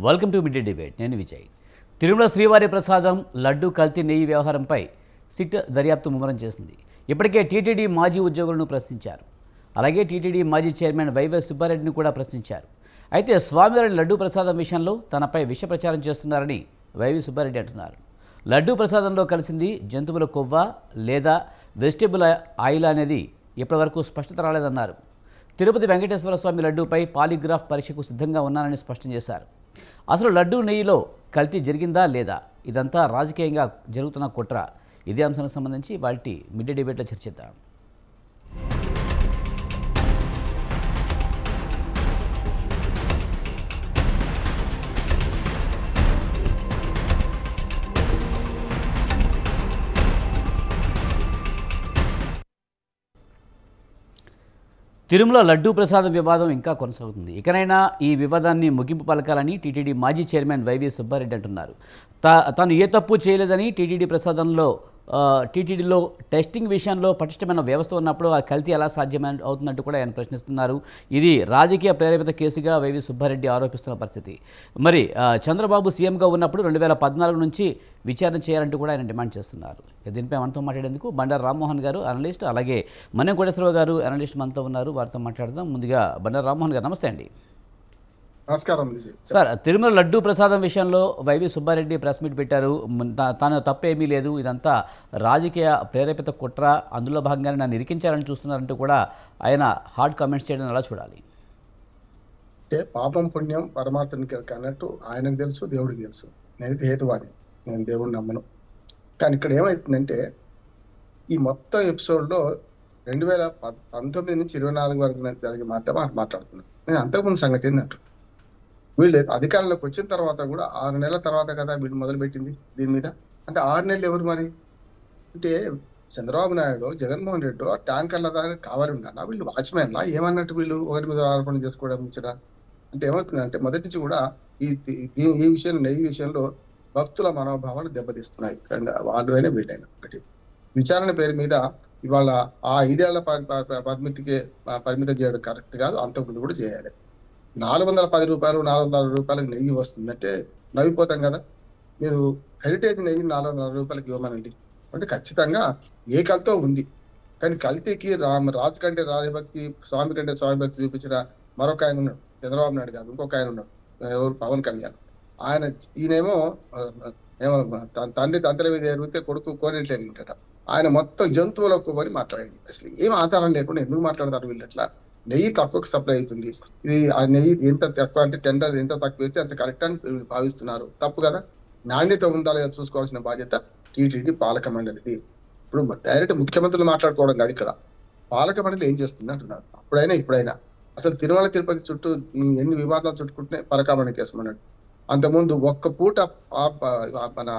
Welcome to mid day debate. నేను విజయ్. తిరుమల శ్రీవారి ప్రసాదం లడ్డు కల్తీ నెయ్యి వ్యవహారంపై సిట్ దర్యాప్తు ముమ్మరం చేసింది. ఇప్పటికే టీటీడీ మాజీ ఉద్యోగులను ప్రశ్నించారు. అలాగే టీటీడీ మాజీ చైర్మన్ వైవై సుబ్బారెడ్డిని కూడా ప్రశ్నించారు. అయితే స్వామివారి లడ్డు ప్రసాదం విషయంలో తనపై విష ప్రచారం చేస్తున్నారని వైవి సుబ్బారెడ్డి అంటున్నారు. లడ్డు ప్రసాదంలో కలిసింది జంతువుల కొవ్వ లేదా వెజిటబుల్ ఆయిల్ అనేది ఇప్పటివరకు స్పష్టత రాలేదన్నారు. తిరుపతి వెంకటేశ్వర స్వామి లడ్డూపై పాలిగ్రాఫ్ పరీక్షకు సిద్ధంగా ఉన్నానని స్పష్టం చేశారు. అసలు లడ్డూ నెయ్యిలో కల్తీ జరిగిందా లేదా, ఇదంతా రాజకీయంగా జరుగుతున్న కుట్ర? ఇదే అంశానికి సంబంధించి వాటి మిడ్ డే డిబేట్లో చర్చిద్దాం. తిరుమల లడ్డూ ప్రసాదం వివాదం ఇంకా కొనసాగుతుంది. ఇకనైనా ఈ వివాదాన్ని ముగింపు పలకాలని టీటీడీ మాజీ చైర్మన్ వైవి సుబ్బారెడ్డి అంటున్నారు. తాను ఏ తప్పు చేయలేదని, టీటీడీలో టెస్టింగ్ విషయంలో పటిష్టమైన వ్యవస్థ ఉన్నప్పుడు ఆ కల్తీ ఎలా సాధ్యమైన అవుతున్నట్టు కూడా ఆయన ప్రశ్నిస్తున్నారు. ఇది రాజకీయ ప్రేరేపిత కేసుగా వైవి సుబ్బారెడ్డి ఆరోపిస్తున్న పరిస్థితి. మరి చంద్రబాబు సీఎంగా ఉన్నప్పుడు 2014 నుంచి విచారణ చేయాలంటూ కూడా ఆయన డిమాండ్ చేస్తున్నారు. దీనిపై మనతో మాట్లాడేందుకు బండారు రామ్మోహన్ గారు అనలిస్ట్, అలాగే మన్నెం కోటేశ్వరరావు గారు అనలిస్ట్ మనతో ఉన్నారు. వారితో మాట్లాడదాం. ముందుగా బండారు రామ్మోహన్ గారు, నమస్తే అండి. నమస్కారం సార్. తిరుమల లడ్డూ ప్రసాదం విషయంలో వైవి సుబ్బారెడ్డి ప్రెస్ మీట్ పెట్టారు. తాను తప్పేమీ లేదు, ఇదంతా రాజకీయ ప్రేరేపిత కుట్ర, అందులో భాగంగానే నన్ను ఇరికించాలని చూస్తున్నారంటూ కూడా ఆయన హార్డ్ కామెంట్స్ చేయడం ఎలా చూడాలి? అంటే పాపం పుణ్యం పరమాత్మనికి అన్నట్టు ఆయనకు తెలుసు, దేవుడికి తెలుసు. నేనైతే హేతువాది, నేను దేవుడిని నమ్మను. కానీ ఇక్కడ ఏమైతుందంటే ఈ మొత్తం ఎపిసోడ్లో 2019 నుంచి 24 వరకు జరిగే మాట్లాడుతున్నాను. నేను అంతకుముందు సంగతి ఏంటంటే, వీళ్ళు అధికారంలోకి వచ్చిన తర్వాత కూడా 6 నెలల తర్వాత కదా వీళ్ళు మొదలుపెట్టింది దీని మీద. అంటే 6 నెలలు ఎవరు మరి? అంటే చంద్రబాబు నాయుడు, జగన్మోహన్ రెడ్డి ట్యాంకర్ల దాకా కావాలి ఉన్నారా? వీళ్ళు వాచ్మెన్లా ఏమన్నట్టు వీళ్ళు ఒకరి మీద ఆరోపణ చేసుకోవడం ఇచ్చరా? అంటే ఏమవుతుందంటే మొదటి నుంచి కూడా ఈ విషయంలో, నెయ్యి విషయంలో భక్తుల మనోభావాలు దెబ్బతీస్తున్నాయి. వాళ్ళైనా వీళ్ళైనా. ఒకటి విచారణ పేరు మీద ఇవాళ ఆ 5 ఏళ్ల పరిమితం చేయడం కరెక్ట్ కాదు, అంతకుముందు కూడా చేయాలి. 410 రూపాయలు 400 రూపాయలకు నెయ్యి వస్తుందంటే నవ్విపోతాం కదా. మీరు హెరిటేజ్ నెయ్యి 400 రూపాయలకి ఇవ్వమనండి అంటే ఖచ్చితంగా ఏ కల్తో ఉంది. కానీ కల్తీకి రాజు కంటే రాజభక్తి, స్వామి కంటే స్వామి భక్తి చూపించిన మరొక ఆయన ఉన్నాడు, చంద్రబాబు నాయుడు కాదు, ఇంకొక ఆయన ఉన్నాడు, ఎవరు, పవన్ కళ్యాణ్. ఈయనేమో ఏమో తండ్రి తంత్రి మీద ఎరిగితే కొడుకు కోనేట్లేని ఉంటాడ. ఆయన మొత్తం జంతువులకు అని మాట్లాడండి. అసలు ఏం ఆధారం లేకుండా ఎందుకు మాట్లాడతారు వీళ్ళు? అట్లా నెయ్యి తక్కువకు సప్లై అవుతుంది. ఇది ఆ నెయ్యి ఎంత తక్కువ అంటే టెండర్ ఎంత తక్కువ వేస్తే అంత కరెక్ట్ అని భావిస్తున్నారు. తప్పు కదా. నాణ్యత ఉందా లేదా చూసుకోవాల్సిన బాధ్యత టీటీడీ పాలక మండలిది. ఇప్పుడు డైరెక్ట్ ముఖ్యమంత్రులు మాట్లాడుకోవడం కాదు, ఇక్కడ పాలక మండలి ఏం చేస్తుంది అంటున్నారు. అప్పుడైనా ఇప్పుడైనా అసలు తిరుమల తిరుపతి చుట్టూ ఎన్ని వివాదాలు చుట్టుకుంటే పరకామణి కేసు అన్నాడు. అంతకుముందు ఒక్క పూట మన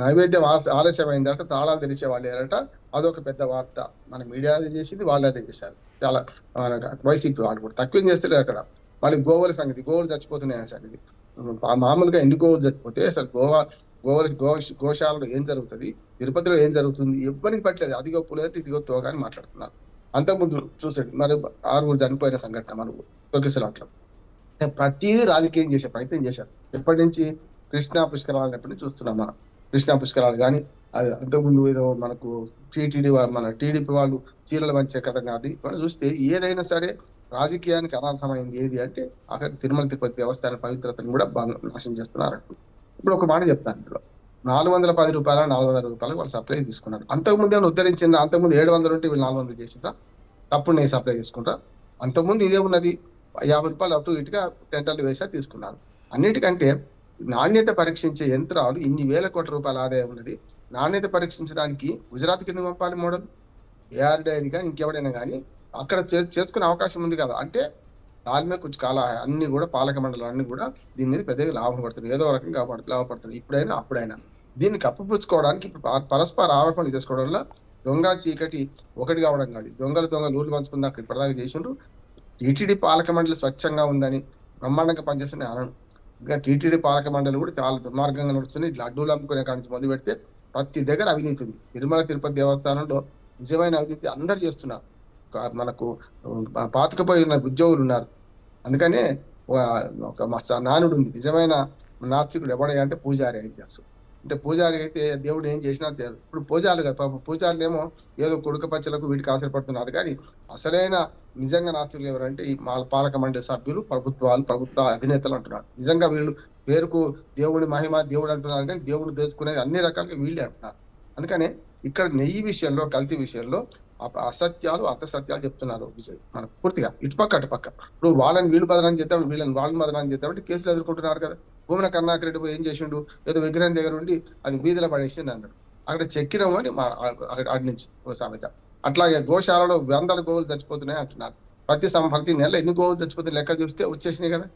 నైవేద్యం ఆలస్యమైందట, తాళాలు తెరిచే వాళ్ళు ఏరట. అదొక పెద్ద వార్త. మన మీడియా చేసింది, వాళ్ళు అదే చేశారు. చాలా వైసీపీ వాళ్ళు కూడా తక్కువ చేస్తారు అక్కడ. మళ్ళీ గోవుల సంగతి, గోవులు చచ్చిపోతున్నాయి సంగతి. మామూలుగా ఎన్ని గోవులు చచ్చిపోతే అసలు గోశాలలో ఏం జరుగుతుంది, తిరుపతిలో ఏం జరుగుతుంది ఎవరికి పట్టలేదు. అది గొప్ప లేదంటే ఇది గొప్ప అని మాట్లాడుతున్నారు. అంతకుముందు చూసాడు మరి 6 చనిపోయిన సంఘటన మనకు తొక్కిసలాట్లో. ప్రతిదీ రాజకీయం చేసే ప్రయత్నం చేశారు. ఎప్పటి నుంచి? కృష్ణా పుష్కరాలు ఎప్పటి నుంచి చూస్తున్నాం మనం. కృష్ణా పుష్కరాలు కానీ, అది అంతకుముందు ఏదో మనకు మన టీడీపీ వాళ్ళు చీరలు పంచే కథ కానీ మనం చూస్తే ఏదైనా సరే రాజకీయానికి అనర్హమైంది ఏది అంటే అక్కడ తిరుమల తిరుపతి దేవస్థాన పవిత్రతను కూడా నాశనం చేస్తున్నారు. ఇప్పుడు ఒక మాట చెప్తాను. ఇందులో 410 రూపాయలు 400 రూపాయలు వాళ్ళు సప్లై తీసుకున్నారు. అంతకుముందు ఏమైనా ఉద్ధరించిందా? అంతకుముదు 700 ఉంటే వీళ్ళు 400 చేసిందా? తప్పుడు నేను సప్లై తీసుకుంటా. అంతకుముందు ఇదే ఉన్నది, 50 రూపాయలు అటు ఇటుగా టెంటర్లు వేసా తీసుకున్నారు. అన్నిటికంటే నాణ్యత పరీక్షించే యంత్రాలు ఇన్ని వేల కోట్ల రూపాయల ఆదాయం ఉన్నది. నాణ్యత పరీక్షించడానికి గుజరాత్ కింద పంపాలి మోడల్, ఏఆర్డీ కానీ ఇంకెవడైనా కానీ అక్కడ చేసుకునే అవకాశం ఉంది కదా. అంటే దాని మీద కొంచెం అన్ని కూడా పాలక మండలి అన్ని కూడా దీని మీద పెద్దగా లాభం పడుతుంది, ఏదో రకంగా లాభపడుతుంది. ఇప్పుడైనా అప్పుడైనా దీన్ని కప్పిపుచ్చుకోవడానికి పరస్పర ఆరోపణలు చేసుకోవడం వల్ల దొంగ చీకటి ఒకటి కావడం కాదు. దొంగలు నూలు పంచుకుందా అక్కడ ఇప్పటిదాకా చేసిండ్రు. టీటీడీ పాలక మండలి స్వచ్ఛంగా ఉందని బ్రహ్మాండంగా పనిచేస్తుంది అనను. ఇంకా టీటీడీ పాలక మండలి కూడా చాలా దుర్మార్గంగా నడుస్తుంది. లడ్డూలు అమ్ముకునే కాడి నుంచి మొదలు పెడితే ప్రతి దగ్గర అవినీతి ఉంది. తిరుమల తిరుపతి దేవస్థానంలో నిజమైన అవినీతి అందరు చేస్తున్నారు. మనకు పాతకపోయి ఉన్న ఉద్యోగులు ఉన్నారు. అందుకనే ఒక నానుడు ఉంది, నిజమైన నాస్తికుడు ఎవడయ్యా అంటే పూజారి అని తెలుసు. అంటే పూజారి అయితే దేవుడు ఏం చేసినా తెలియదు. ఇప్పుడు పూజారులు కదా పాపం, పూజారులు ఏమో ఏదో కొడుక పచ్చలకు వీటికి ఆశపడుతున్నారు, కానీ అసలైన నిజంగా నాస్తికులు ఎవరంటే ఈ పాలక మండలి సభ్యులు, ప్రభుత్వ అధినేతలు అంటున్నారు. నిజంగా వీళ్ళు పేరుకు దేవుడి మహిమ దేవుడు అంటున్నారు, కానీ దేవుడు దోచుకునేది అన్ని రకాలుగా వీళ్ళే అంటున్నారు. అందుకనే ఇక్కడ నెయ్యి విషయంలో, కల్తీ విషయంలో అసత్యాలు అర్థసత్యాలు చెప్తున్నారు విజయ్. మనం పూర్తిగా ఇటుపక్క అటుపక్క. ఇప్పుడు వాళ్ళని వీళ్ళు బదనాన్ని చేద్దాం, వీళ్ళని వాళ్ళని బదనాన్ని చేద్దామంటే కేసులు ఎదుర్కొంటున్నారు కదా. భూమన కరుణాకర్ రెడ్డి ఏం చేసిండు, ఏదో విగ్రహం దగ్గర ఉండి అది వీధిలో పడేసింది అన్నాడు. అక్కడ చెక్కినాము అని అడి నుంచి ఓ సామెత. అట్లాగే గోశాలలో వందల గోవులు చచ్చిపోతున్నాయి అంటున్నారు. ప్రతి నెల ఎన్ని గోవులు చచ్చిపోతే లెక్క చూస్తే వచ్చేసినాయి కదా.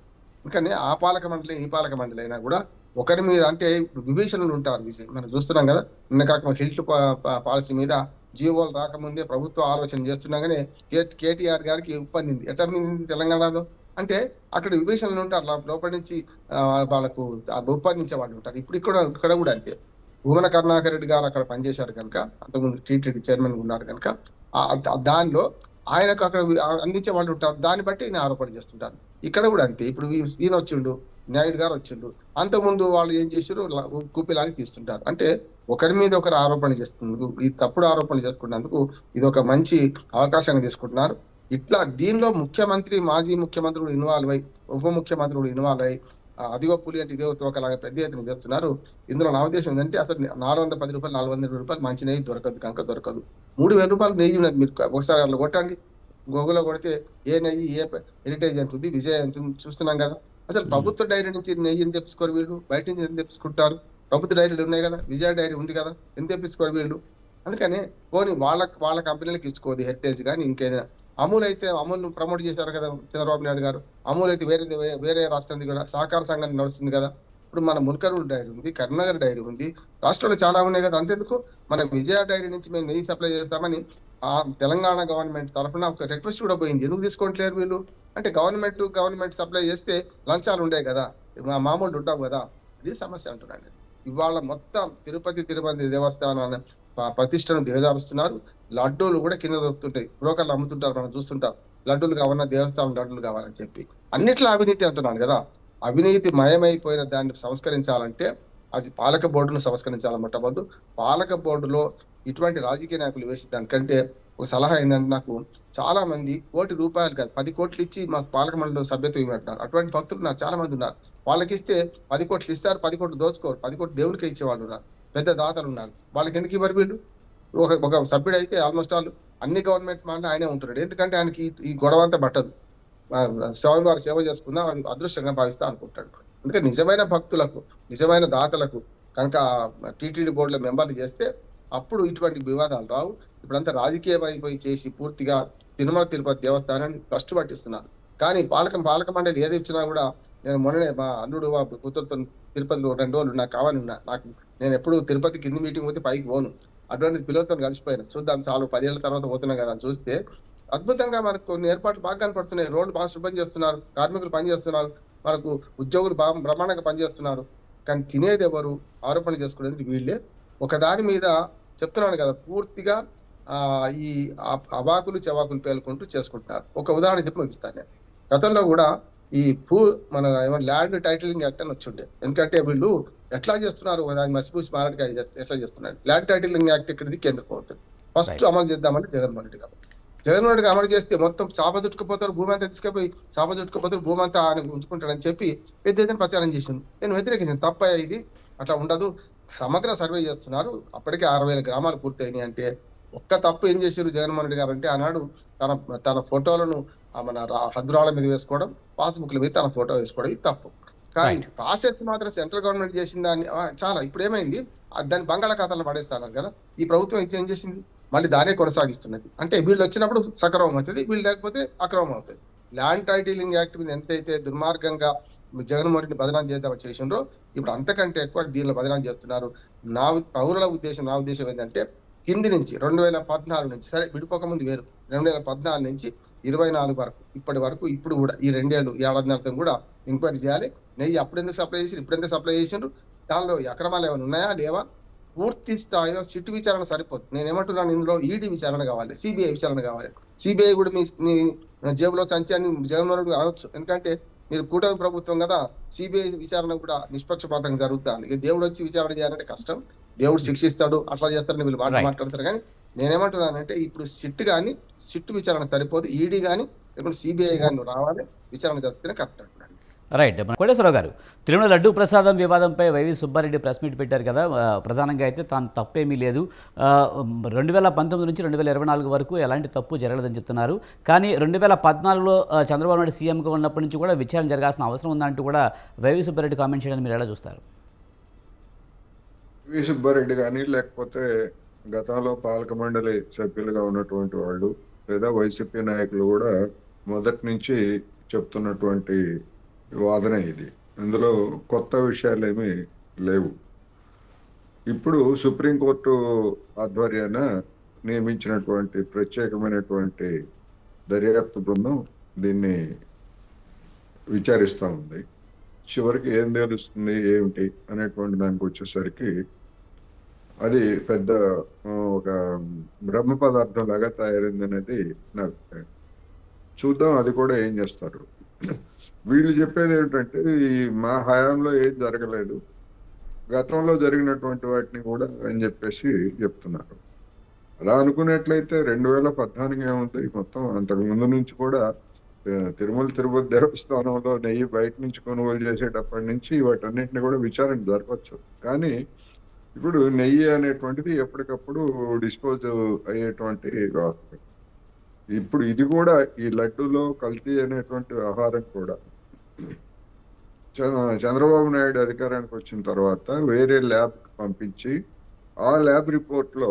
అందుకని ఆ పాలక మండలి ఈ పాలక మండలి అయినా కూడా ఒకరి మీద అంటే విభీషణులు ఉంటారు విజయ్. మనం చూస్తున్నాం కదా, నిన్న కాక హిల్ట్ పాలసీ మీద జీవోలు రాకముందే ప్రభుత్వం ఆలోచన చేస్తున్నాగానే కేటీఆర్ గారికి ఉప్పందింది. ఎట్లా మింది తెలంగాణలో అంటే అక్కడ విభీషణులు ఉంటారు, లోపల నుంచి వాళ్ళకు ఉప్పందించే వాళ్ళు ఉంటారు. ఇప్పుడు ఇక్కడ కూడా అంతే. భూమన కరుణాకర్ రెడ్డి గారు అక్కడ పనిచేశారు కనుక, అంతకుముందు టీటీడీ చైర్మన్ ఉన్నారు కనుక దానిలో ఆయనకు అక్కడ అందించే వాళ్ళు ఉంటారు, దాన్ని బట్టి నేను ఆరోపణ చేస్తుంటాను. ఇక్కడ కూడా అంతే. ఇప్పుడు ఈయన వచ్చిండు, నాయుడు గారు వచ్చిండు, అంతకుముందు వాళ్ళు ఏం చేశారు, కూపిలాగి తీస్తుంటారు. అంటే ఒకరి మీద ఒకరు ఆరోపణ చేస్తున్నారు. ఈ తప్పుడు ఆరోపణ చేసుకున్నందుకు ఇది ఒక మంచి అవకాశాన్ని తీసుకుంటున్నారు. ఇట్లా దీనిలో ముఖ్యమంత్రి, మాజీ ముఖ్యమంత్రులు ఇన్వాల్వ్ అయ్యి, ఉప ముఖ్యమంత్రులు ఇన్వాల్వ్ అయ్యి అదిగో పులి అంటే ఇదే ఒకలాగా పెద్ద ఎత్తున చేస్తున్నారు. ఇందులో నా ఉద్దేశం ఏంటంటే అసలు 410 రూపాయలు 400 రూపాయలు మంచి నెయ్యి దొరకదు కనుక దొరకదు. 3000 రూపాయలు నెయ్యి ఉన్నది, మీరు ఒకసారి అట్లా కొట్టండి, గూగుల్లో కొడితే ఏ నెయ్యి ఏ హెరిటేజ్ ఎంత ఉంది, విజయ్ ఎంత ఉంది చూస్తున్నాం కదా. అసలు ప్రభుత్వ డైరీ నుంచి నెయ్యిని తెప్పించుకోరు వీళ్ళు, బయట నుంచి ఎంత తెప్పించుకుంటారు. ప్రభుత్వ డైరీలు ఉన్నాయి కదా, విజయ డైరీ ఉంది కదా, ఎంత తెప్పించుకోరు వీళ్ళు. అందుకని పోనీ వాళ్ళ కంపెనీలకు ఇచ్చుకోదు హెరిటేజ్ కానీ ఇంకేదైనా. అమూల్ అయితే అమూల్ ప్రమోట్ చేశారు కదా చంద్రబాబు నాయుడు గారు. అమూల్ అయితే వేరే రాష్ట్రానికి కూడా సహకార సంఘాన్ని నడుస్తుంది కదా. ఇప్పుడు మన మున్కరూరు డైరీ ఉంది, కరీంనగర్ డైరీ ఉంది, రాష్ట్రంలో చాలా ఉన్నాయి కదా. అంతెందుకు మన విజయ డైరీ నుంచి మేము నెయ్యి సప్లై చేస్తామని ఆ తెలంగాణ గవర్నమెంట్ తరఫున ఒక రిక్వెస్ట్ కూడా పోయింది. ఎందుకు తీసుకోవట్లేరు వీళ్ళు అంటే గవర్నమెంట్ సప్లై చేస్తే లంచాలు ఉండే కదా, మామూలు ఉంటావు కదా, ఇది సమస్య అంటున్నాను. ఇవాళ మొత్తం తిరుపతి దేవస్థానాన్ని ప్రతిష్టను దిగజారుస్తున్నారు. లడ్డూలు కూడా కింద దొరుకుతుంటాయి, బ్రోకర్లు అమ్ముతుంటారు, మనం చూస్తుంటాం. లడ్డూలు కావాలన్నా దేవస్థానం లడ్డూలు కావాలని చెప్పి అన్నిట్లో అవినీతి అంటున్నాను కదా. అవినీతి మయమైపోయిన దాన్ని సంస్కరించాలంటే అది పాలక బోర్డును సంస్కరించాలి. మొట్టమొదటి పాలక బోర్డులో ఇటువంటి రాజకీయ నాయకులు వేసి దానికంటే ఒక సలహా ఏంటంటే, నాకు చాలా మంది ₹1 కాదు 10 కోట్లు ఇచ్చి మాకు పాలక మండలిలో సభ్యత్వం ఇవ్వమంటున్నారు. అటువంటి భక్తులు నాకు చాలా మంది ఉన్నారు. వాళ్ళకి ఇస్తే 10 కోట్లు ఇస్తారు, 10 కోట్లు దోచుకోరు, 10 కోట్లు దేవుడికి ఇచ్చేవాళ్ళు ఉన్నారు, పెద్ద దాతలు ఉన్నారు. వాళ్ళకి ఎందుకు ఇవ్వరు వీళ్ళు? ఒక సభ్యుడు అయితే ఆల్మోస్ట్ ఆల్ అన్ని గవర్నమెంట్ మాట ఆయనే ఉంటున్నాడు. ఎందుకంటే ఆయనకి ఈ గొడవ అంతా పట్టదు. స్వామివారి సేవ చేసుకుందాం అది అదృష్టంగా భావిస్తా అనుకుంటాడు. అందుకే నిజమైన భక్తులకు, నిజమైన దాతలకు కనుక టీటీడీ బోర్డులో మెంబర్లు చేస్తే అప్పుడు ఇటువంటి వివాదాలు రావు. ఇప్పుడంతా రాజకీయం అయిపోయి చేసి పూర్తిగా తిరుమల తిరుపతి దేవస్థానాన్ని కష్ట పట్టిస్తున్నారు. కానీ పాలక మండలి ఏది ఇచ్చినా కూడా, నేను మొన్ననే మా అల్లుడు కూతురుతో తిరుపతిలో 2 రోజులు నాకు కావాలని ఉన్నా. నేను ఎప్పుడు తిరుపతి కింది మీటింగ్ పోతే పైకి పోను, అటువంటి పిల్లలతో కలిసిపోయాను. చూద్దాం, చాలు 10 ఏళ్ల తర్వాత పోతున్నాం కదా అని చూస్తే అద్భుతంగా మనకు కొన్ని ఏర్పాట్లు బాగా కనపడుతున్నాయి. రోడ్లు బాగా శుభ్రం చేస్తున్నారు, కార్మికులు పనిచేస్తున్నారు, మనకు ఉద్యోగులు బాగా బ్రహ్మాండంగా పనిచేస్తున్నారు. కానీ తినేది ఎవరు, ఆరోపణ చేసుకునేది వీళ్ళే. ఒక దాని మీద చెప్తున్నాను కదా, పూర్తిగా ఈ అవాకులు చెవాకులు పేలుకుంటూ చేసుకుంటున్నారు. ఒక ఉదాహరణ చెప్పి ముగిస్తాను నేను. గతంలో కూడా ఈ మన ల్యాండ్ టైటిలింగ్ యాక్ట్ అని వచ్చిండే. ఎందుకంటే వీళ్ళు ఎట్లా చేస్తున్నారు, దాన్ని మసిపూసి మారడిగా ఎట్లా చేస్తున్నారు. ల్యాండ్ టైటిలింగ్ యాక్ట్ ఇక్కడిది కేంద్ర ప్రభుత్వం ఫస్ట్ అమలు చేద్దామంటే జగన్మోహన్ రెడ్డి గారు అమలు చేస్తే మొత్తం చాప చుట్టుకుపోతారు, భూమి అంతా తీసుకుపోయి చాప చుట్టుకుపోతారు, భూమి అంతా ఆయన ఉంచుకుంటాడని చెప్పి పెద్ద ప్రచారం చేసింది. నేను వ్యతిరేకించాను, తప్ప ఇది అట్లా ఉండదు. సమగ్ర సర్వే చేస్తున్నారు, అప్పటికే 6,000 గ్రామాలు పూర్తయినాయి. అంటే ఒక్క తప్పు ఏం చేశారు జగన్మోహన్ రెడ్డి గారు అంటే, ఆనాడు తన ఫోటోలను మన హద్దురాల మీద వేసుకోవడం, పాస్బుక్ల మీద తన ఫోటో వేసుకోవడం ఇది తప్పు. కానీ ప్రాసెస్ మాత్రం సెంట్రల్ గవర్నమెంట్ చేసిన దాన్ని చాలా ఇప్పుడు ఏమైంది, దాన్ని బంగాళాఖాతాలను పడేస్తున్నారు కదా. ఈ ప్రభుత్వం ఏం చేసింది, మళ్ళీ దానే కొనసాగిస్తున్నది. అంటే వీళ్ళు వచ్చినప్పుడు సక్రమం అవుతుంది, వీళ్ళు లేకపోతే అక్రమం అవుతుంది. ల్యాండ్ టైటిలింగ్ యాక్ట్ మీద ఎంతైతే దుర్మార్గంగా జగన్మోహన్ రెడ్డి బదనాం చేద్దామని చేసిండ్రో, ఇప్పుడు అంతకంటే ఎక్కువ దీనిలో బదనాం చేస్తున్నారు. పౌరుల ఉద్దేశం, నా ఉద్దేశం ఏంటంటే, కింది నుంచి 2014 నుంచి, సరే విడిపోక ముందు వేరు, 2014 నుంచి 24 వరకు ఇప్పటి వరకు ఇప్పుడు కూడా ఈ 2 ఏళ్ళు ఏడాది కూడా ఎంక్వైరీ చేయాలి. నెయ్యి అప్పుడెందుకు సప్లై చేసి ఇప్పుడెందుకు సప్లై చేసిండ్రు, దానిలో అక్రమాలు ఏమైనా ఉన్నాయా లేవా, పూర్తి స్థాయిలో సిట్ విచారణ సరిపోతుంది. నేనేమంటున్నాను, ఇందులో ఈడీ విచారణ కావాలి, సిబిఐ విచారణ కావాలి. సిబిఐ కూడా మీ జేబులో సంచి అని జగన్మోహన్ రెడ్డి అనొచ్చు, ఎందుకంటే మీరు కూటమి ప్రభుత్వం కదా, సిబిఐ విచారణ కూడా నిష్పక్షపాతంగా జరుగుతాను. ఇక దేవుడు వచ్చి విచారణ చేయాలంటే కష్టం, దేవుడు శిక్షిస్తాడు అట్లా చేస్తారని వీళ్ళు రైట్ మాట్లాడతారు. కానీ నేనేమంటున్నానంటే ఇప్పుడు సిట్ విచారణ సరిపోదు, ఈడీ కానీ లేకుంటే సిబిఐ కానీ రావాలి, విచారణ జరిపితేనే కరెక్ట్ అంటున్నాను. రైట్ కోటేశ్వరరావు గారు, తిరుమల లడ్డూ ప్రసాదం వివాదంపై వైవి సుబ్బారెడ్డి ప్రెస్ మీట్ పెట్టారు కదా. ప్రధానంగా అయితే తాను తప్పేమీ లేదు, 2019 నుంచి 2024 వరకు ఎలాంటి తప్పు జరగలేదని చెప్తున్నారు. కానీ 2014లో చంద్రబాబు నాయుడు సీఎంగా ఉన్నప్పటి నుంచి కూడా విచారణ జరగాల్సిన అవసరం ఉందంటూ కూడా వైవి సుబ్బారెడ్డి కామెంట్ చేయడం మీరు ఎలా చూస్తారు? వి సుబ్బారెడ్డి కానీ, లేకపోతే గతంలో పాలక మండలి సభ్యులుగా ఉన్నటువంటి వాళ్ళు లేదా వైసీపీ నాయకులు కూడా మొదటి నుంచి చెప్తున్నటువంటి వాదన ఇది. ఇందులో కొత్త విషయాలు ఏమీ లేవు. ఇప్పుడు సుప్రీంకోర్టు ఆధ్వర్యాన నియమించినటువంటి ప్రత్యేకమైనటువంటి దర్యాప్తు బృందం దీన్ని విచారిస్తూ ఉంది. చివరికి ఏం తెలుస్తుంది ఏమిటి అనేటువంటి దానికి వచ్చేసరికి అది పెద్ద ఒక బ్రహ్మ పదార్థం లాగా తయారైంది అనేది నా అభిప్రాయం. చూద్దాం అది కూడా ఏం చేస్తారు. వీళ్ళు చెప్పేది ఏంటంటే ఈ మా హయాంలో ఏం జరగలేదు, గతంలో జరిగినటువంటి వాటిని కూడా అని చెప్పేసి చెప్తున్నారు. అలా అనుకున్నట్లయితే 2014 ఏముంది, మొత్తం అంతకు ముందు నుంచి కూడా తిరుమల తిరుపతి దేవస్థానంలో నెయ్యి బయట నుంచి కొనుగోలు చేసేటప్పటి నుంచి వాటన్నింటినీ కూడా విచారణ జరపచ్చు. కానీ ఇప్పుడు నెయ్యి అనేటువంటిది ఎప్పటికప్పుడు డిస్పోజ్ అయ్యేటువంటి వ్యవస్థ. ఇప్పుడు ఇది కూడా ఈ లడ్డూలో కల్తీ అనేటువంటి వ్యవహారం కూడా చంద్రబాబు నాయుడు అధికారానికి వచ్చిన తర్వాత వేరే ల్యాబ్ పంపించి ఆ ల్యాబ్ రిపోర్ట్లో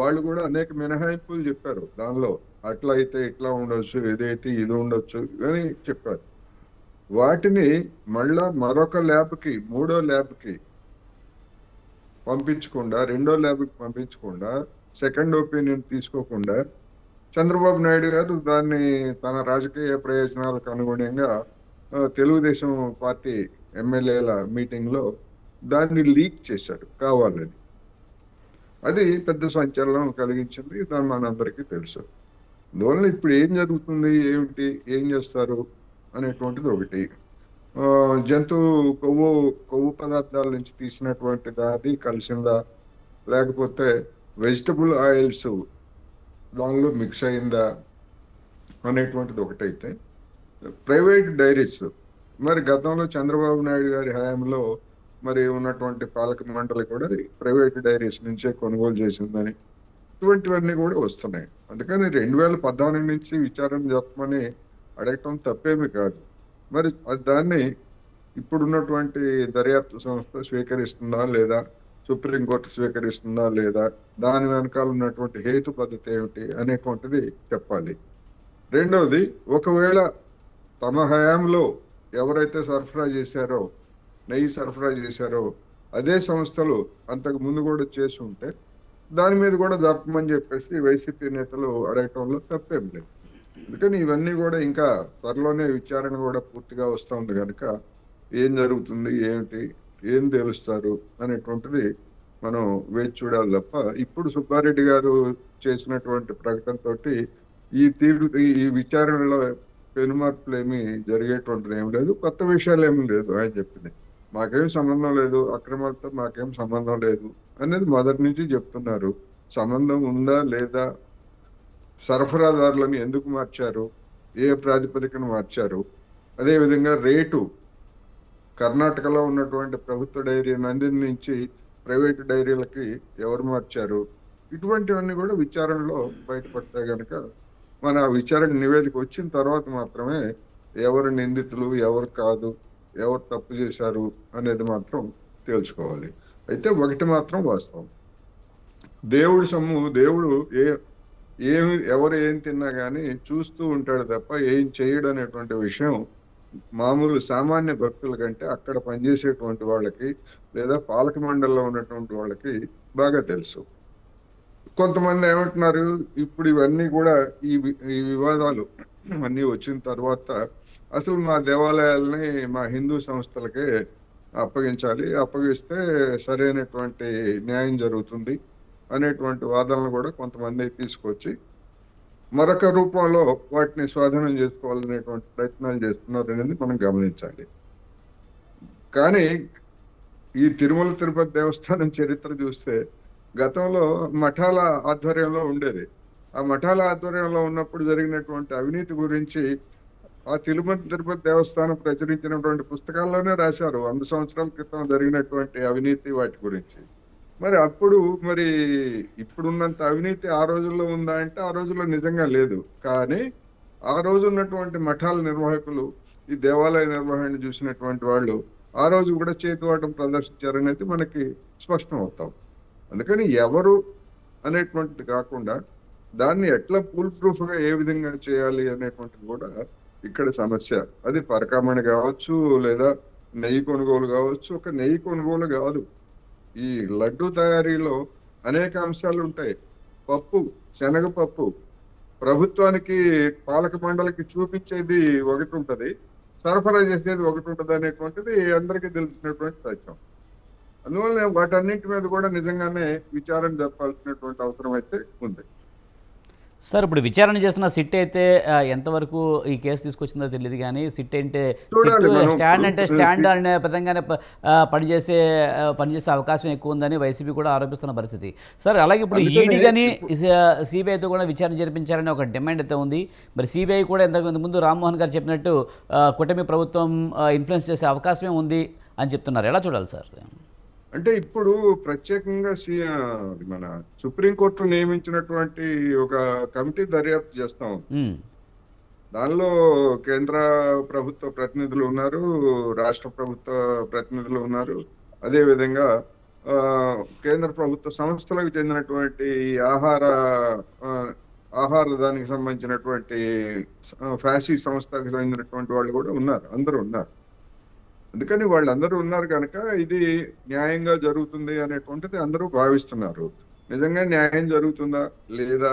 వాళ్ళు కూడా అనేక మినహాయింపులు చెప్పారు. దానిలో అట్లా అయితే ఇట్లా ఉండొచ్చు, ఇదైతే ఇది ఉండొచ్చు అని చెప్పారు. వాటిని మళ్ళా మరొక ల్యాబ్కి, మూడో ల్యాబ్కి పంపించకుండా, రెండో ల్యాబ్కి పంపించకుండా, సెకండ్ ఒపీనియన్ తీసుకోకుండా చంద్రబాబు నాయుడు గారు దాన్ని తన రాజకీయ ప్రయోజనాలకు అనుగుణంగా తెలుగుదేశం పార్టీ ఎమ్మెల్యేల మీటింగ్లో దాన్ని లీక్ చేశాడు కావాలని. అది పెద్ద సంచలనం కలిగించింది, దాన్ని మనందరికీ తెలుసు. అందువల్ల ఇప్పుడు ఏం జరుగుతుంది, ఏమిటి, ఏం చేస్తారు అనేటువంటిది ఒకటి. జంతువు కొవ్వు పదార్థాల నుంచి తీసినటువంటి దాది కలిసిందా, లేకపోతే వెజిటబుల్ ఆయిల్స్ దానిలో మిక్స్ అయిందా అనేటువంటిది ఒకటైతే, ప్రైవేట్ డైరీస్ మరి గతంలో చంద్రబాబు నాయుడు గారి హయాంలో మరి ఉన్నటువంటి పాలక మండలి కూడా ప్రైవేట్ డైరీస్ నుంచే కొనుగోలు చేసిందని ఇటువంటివన్నీ కూడా వస్తున్నాయి. అందుకని 2014 నుంచి విచారణ జరపమని అడగటం తప్పేమీ కాదు. మరి దాన్ని ఇప్పుడున్నటువంటి దర్యాప్తు సంస్థ స్వీకరిస్తుందా లేదా, సుప్రీంకోర్టు స్వీకరిస్తుందా లేదా, దాని వెనకాల ఉన్నటువంటి హేతు పద్ధతి ఏమిటి అనేటువంటిది చెప్పాలి. రెండవది, ఒకవేళ తమ హయాంలో ఎవరైతే సరఫరా చేశారో, నెయ్యి సరఫరా చేశారో అదే సంస్థలు అంతకు ముందు కూడా చేసి ఉంటే దాని మీద కూడా జరపమని చెప్పేసి వైసీపీ నేతలు అడగటంలో తప్పేం లేదు. అందుకని ఇవన్నీ కూడా ఇంకా త్వరలోనే విచారణ కూడా పూర్తిగా వస్తుంది కనుక ఏం జరుగుతుంది, ఏమిటి, ఏం తెలుస్తారు అనేటువంటిది మనం వేచి చూడాలి తప్ప ఇప్పుడు సుబ్బారెడ్డి గారు చేసినటువంటి ప్రకటనతో ఈ విచారణలో పెనుమార్పులు ఏమి జరిగేటువంటిది ఏమి లేదు, కొత్త విషయాలు ఏమి లేదు. ఆయన చెప్పింది మాకేం సంబంధం లేదు, అక్రమాలతో మాకేం సంబంధం లేదు అనేది మొదటి నుంచి చెప్తున్నారు. సంబంధం ఉందా లేదా, సరఫరాదారులను ఎందుకు మార్చారు, ఏ ప్రాతిపదికన మార్చారు, అదేవిధంగా రేటు కర్ణాటకలో ఉన్నటువంటి ప్రభుత్వ డైరీ నందిని నుంచి ప్రైవేట్ డైరీలకి ఎవరు మార్చారు, ఇటువంటివన్నీ కూడా విచారణలో బయటపడతాయి కనుక మన విచారణ నివేదిక వచ్చిన తర్వాత మాత్రమే ఎవరు నిందితులు, ఎవరు కాదు, ఎవరు తప్పు చేశారు అనేది మాత్రం తేల్చుకోవాలి. అయితే ఒకటి మాత్రం వాస్తవం, దేవుడి సొమ్ము దేవుడు ఎవరు ఏం తిన్నా కానీ చూస్తూ ఉంటాడు తప్ప ఏం చేయడు అనేటువంటి విషయం మామూలు సామాన్య భక్తుల కంటే అక్కడ పనిచేసేటువంటి వాళ్ళకి లేదా పాలక మండలిలో ఉన్నటువంటి వాళ్ళకి బాగా తెలుసు. కొంతమంది ఏమంటున్నారు, ఇప్పుడు ఇవన్నీ కూడా ఈ వివాదాలు అన్నీ వచ్చిన తర్వాత అసలు మా దేవాలయాలని మా హిందూ సంస్థలకే అప్పగించాలి, అప్పగిస్తే సరైనటువంటి న్యాయం జరుగుతుంది అనేటువంటి వాదనలు కూడా కొంతమంది తీసుకొచ్చి మరొక రూపంలో వాటిని స్వాధీనం చేసుకోవాలనేటువంటి ప్రయత్నాలు చేస్తున్నారు అనేది మనం గమనించాలి. కానీ ఈ తిరుమల తిరుపతి దేవస్థానం చరిత్ర చూస్తే గతంలో మఠాల ఆధ్వర్యంలో ఉండేది. ఆ మఠాల ఆధ్వర్యంలో ఉన్నప్పుడు జరిగినటువంటి అవినీతి గురించి ఆ తిరుమల తిరుపతి దేవస్థానం ప్రచురించినటువంటి పుస్తకాల్లోనే రాశారు 100 సంవత్సరాల క్రితం జరిగినటువంటి అవినీతి వాటి గురించి. మరి అప్పుడు మరి ఇప్పుడున్నంత అవినీతి ఆ రోజుల్లో ఉందా అంటే ఆ రోజుల్లో నిజంగా లేదు. కానీ ఆ రోజు ఉన్నటువంటి మఠాల నిర్వాహకులు ఈ దేవాలయ నిర్వహణ చూసినటువంటి వాళ్ళు ఆ రోజు కూడా చేతివాటం ప్రదర్శించారనేది మనకి స్పష్టం అవుతాం. అందుకని ఎవరు అనేటువంటిది కాకుండా దాన్ని ఎట్లా ఫుల్ ప్రూఫ్ గా ఏ విధంగా చేయాలి అనేటువంటిది కూడా ఇక్కడ సమస్య. అది పరకామణి కావచ్చు, లేదా నెయ్యి కొనుగోలు కావచ్చు. ఒక నెయ్యి కొనుగోలు కాదు, ఈ లడ్డు తయారీలో అనేక అంశాలు ఉంటాయి. పప్పు, శనగపప్పు ప్రభుత్వానికి పాలక మండలికి చూపించేది ఒకటి ఉంటది, సరఫరా చేసేది ఒకటి ఉంటది అనేటువంటిది అందరికీ తెలిసినటువంటి సత్యం. అందువల్ల వాటన్నింటి మీద కూడా నిజంగానే విచారణ జరపాల్సినటువంటి అవసరం అయితే ఉంది. సార్ ఇప్పుడు విచారణ చేస్తున్న సిట్ అయితే ఎంతవరకు ఈ కేసు తీసుకొచ్చిందో తెలియదు, కానీ సిట్ అంటే చూడాలి మనం. స్టాండ్ అంటే స్టాండ్ అనే విధంగానే పనిచేసే అవకాశం ఎక్కువ ఉందని వైసీపీ కూడా ఆరోపిస్తున్న పరిస్థితి. సార్ అలాగే ఇప్పుడు ఈడీ కానీ సిబిఐతో కూడా విచారణ జరిపించాలని ఒక డిమాండ్ అయితే ఉంది. మరి సిబిఐ కూడా ఇంతకుముందు రామ్మోహన్ గారు చెప్పినట్టు కూటమి ప్రభుత్వం ఇన్ఫ్లుయెన్స్ చేసే అవకాశమే ఉంది అని చెప్తున్నారు. ఎలా చూడాలి సార్? అంటే ఇప్పుడు ప్రత్యేకంగా మన సుప్రీంకోర్టు నియమించినటువంటి ఒక కమిటీ దర్యాప్తు చేస్తాం. దానిలో కేంద్ర ప్రభుత్వ ప్రతినిధులు ఉన్నారు, రాష్ట్ర ప్రభుత్వ ప్రతినిధులు ఉన్నారు. అదేవిధంగా కేంద్ర ప్రభుత్వ సంస్థలకు చెందినటువంటి ఆహార దానికి సంబంధించినటువంటి ఫ్యాసీ సంస్థకు చెందినటువంటి వాళ్ళు కూడా ఉన్నారు, అందరూ ఉన్నారు. అందుకని వాళ్ళందరూ ఉన్నారు కనుక ఇది న్యాయంగా జరుగుతుంది అనేటువంటిది అందరూ భావిస్తున్నారు. నిజంగా న్యాయం జరుగుతుందా లేదా,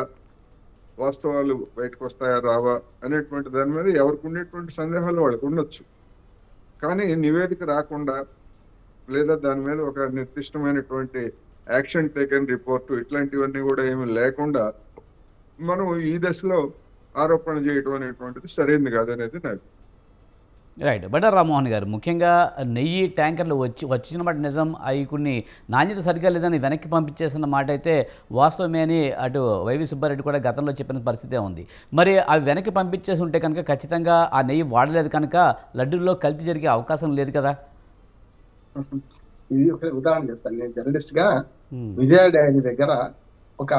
వాస్తవాలు బయటకు వస్తాయా రావా అనేటువంటి దాని మీద ఎవరికి ఉండేటువంటి సందేహాలు వాళ్ళకు ఉండొచ్చు. కానీ నివేదిక రాకుండా లేదా దాని మీద ఒక నిర్దిష్టమైనటువంటి యాక్షన్ టేకన్ రిపోర్టు ఇట్లాంటివన్నీ కూడా ఏమి లేకుండా మనం ఈ దశలో ఆరోపణ చేయడం అనేటువంటిది సరైనది కాదనేది నాకు. రైట్. బండారు రామ్మోహన్ గారు, ముఖ్యంగా నెయ్యి ట్యాంకర్లు వచ్చిన మాట నిజం, అవి కొన్ని నాణ్యత సరిగ్గా లేదని వెనక్కి పంపించేసిన మాట అయితే వాస్తవమే అని అటు వైవి సుబ్బారెడ్డి కూడా గతంలో చెప్పిన పరిస్థితే ఉంది. మరి అవి వెనక్కి పంపించేసి ఉంటే కనుక ఖచ్చితంగా ఆ నెయ్యి వాడలేదు కనుక లడ్డూల్లో కల్తీ జరిగే అవకాశం లేదు కదా? ఇది ఒక ఉదాహరణ చెప్తాను. నేను జర్నలిస్ట్ గా విజయ డైరీ దగ్గర ఒక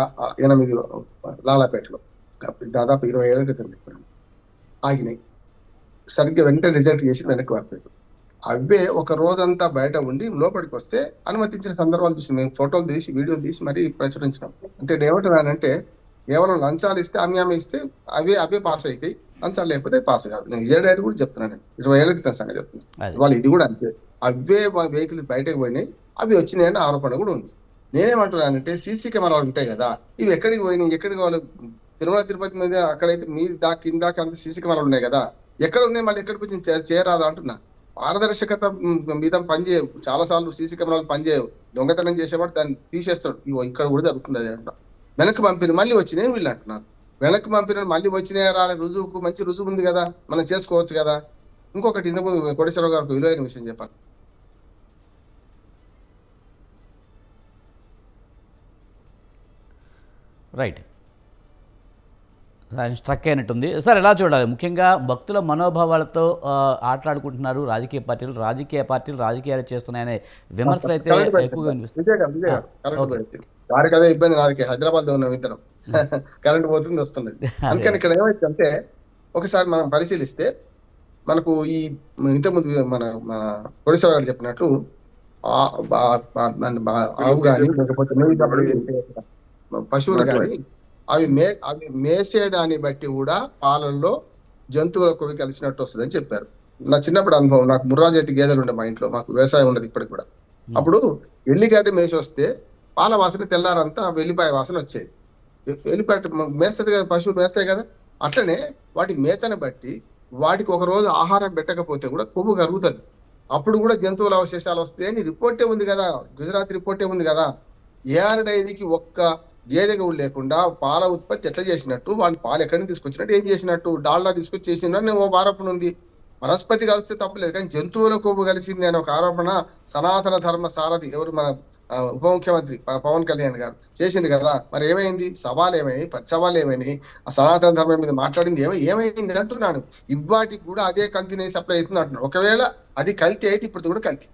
8 లాలాపేటలో దాదాపు 20 ఏళ్ళ క్రితం ఆగినాయి. సరిగ్గా వెంటనే రిజల్ట్ చేసి వెనక్కి పంపారు. అవే ఒక రోజంతా బయట ఉండి లోపలికి వస్తే అనుమతించిన సందర్భాలు చూసి మేము ఫోటోలు తీసి వీడియోలు తీసి మరీ ప్రచురించినాం. అంటే నేను ఏమంటున్నానంటే కేవలం లంచాలు ఇస్తే అమ్యామ ఇస్తే అవే పాస్ అవుతాయి, లంచాలు లేకపోతే పాస్ కాదు. నేను విజయ డైరీ కూడా చెప్తున్నాను, 20 ఏళ్ళ క్రితం సంగతి చెప్తున్నాను. వాళ్ళు ఇది కూడా అంతే, అవే వెహికల్ బయటకు పోయినాయి, అవి వచ్చినాయని ఆరోపణ కూడా ఉంది. నేనేమంటున్నానంటే సీసీ కెమెరాలు ఉంటాయి కదా, ఇవి ఎక్కడికి పోయినాయి, ఎక్కడికి వాళ్ళు తిరుమల తిరుపతి మీద అక్కడైతే మీ కిందాక అంత సీసీ కెమెరాలు ఉన్నాయి కదా, ఎక్కడ ఉన్నాయి, మళ్ళీ ఎక్కడికి వచ్చి చేయరాదా అంటున్నా. పారదర్శకత మీద పనిచేయవు, చాలా సార్లు సీసీ కెమెరాలు పనిచేయవు, దొంగతనం చేసేవాడు దాన్ని తీసేస్తాడు. ఇక్కడ కూడా జరుగుతుంది అది అంట. వెనక్కి పంపిన మళ్ళీ వచ్చినాయి వీళ్ళు అంటున్నారు, వెనక్కి పంపిన మళ్ళీ వచ్చినాయి రాలే, రుజువుకు మంచి రుజువు ఉంది కదా, మనం చేసుకోవచ్చు కదా. ఇంకొకటి ఇంతకుముందు కోటేశ్వరరావు గారికి విలువైన విషయం చెప్పాలి. రైట్. స్ట్రక్ అయినట్టుంది సార్. ఎలా చూడాలి? ముఖ్యంగా భక్తుల మనోభావాలతో ఆటలాడుకుంటున్నారు రాజకీయ పార్టీలు రాజకీయాలు చేస్తున్నాయనే విమర్శలు అయితే ఎక్కువగా వినిపిస్తుంది. వారికి అదే ఇబ్బంది, నాదికి హైదరాబాద్ లో ఉన్న ఇద్దరం కరెంట్ పోతుంది వస్తున్నది. అందుకని ఇక్కడ ఏమైందంటే ఒకసారి మనం పరిశీలిస్తే మనకు ఈ ఇంతకుముందు మన కోటేశ్వర గారు చెప్పినట్లు ఆవు కానీ లేకపోతే పశువులు కానీ అవి మేసేదాన్ని బట్టి కూడా పాలల్లో జంతువుల కొవ్వు కలిసినట్టు వస్తుంది అని చెప్పారు. నా చిన్నప్పుడు అనుభవం, నాకు ముర్రా జాతి గేదెలు ఉండే మా ఇంట్లో, మాకు వ్యవసాయం ఉండదు ఇప్పటికి కూడా. అప్పుడు ఎల్లిగడ్డి మేసి వస్తే పాల వాసన తెల్లారంతా వెల్లిపాయ వాసన వచ్చేది. వెల్లిపాయ మేస్తుంది కదా, పశువులు మేస్తాయి కదా, అట్లనే వాటి మేతను బట్టి వాటికి ఒక రోజు ఆహారం పెట్టకపోతే కూడా కొవ్వు కరుగుతుంది. అప్పుడు కూడా జంతువుల అవశేషాలు వస్తాయని రిపోర్టే ఉంది కదా, గుజరాత్ రిపోర్టే ఉంది కదా. ఏఆర్ డైరీకి ఒక్క గేదె కూడా లేకుండా పాల ఉత్పత్తి ఎట్లా చేసినట్టు, వాళ్ళు పాలు ఎక్కడి నుంచి తీసుకొచ్చినట్టు, ఏం చేసినట్టు, డాల్డా తీసుకొచ్చి చేసినట్టు నేను ఓ ఆరోపణ ఉంది. వనస్పతి కలిస్తే తప్పలేదు, కానీ జంతువుల కొవ్వు కలిసింది అనే ఒక ఆరోపణ సనాతన ధర్మ సారథి ఎవరు మన ఉప ముఖ్యమంత్రి పవన్ కళ్యాణ్ గారు చేసింది కదా. మరి ఏమైంది? సవాలు ఏమైనాయి, 10 సవాళ్ళు ఏమైనాయి, ఆ సనాతన ధర్మం మీద మాట్లాడింది ఏమైంది అంటున్నాను. ఇవాటికి కూడా అదే కల్తీ నెయ్యి సప్లై అవుతుంది అంటున్నాను. ఒకవేళ అది కల్తీ అయితే ఇప్పుడు కూడా కల్తీ.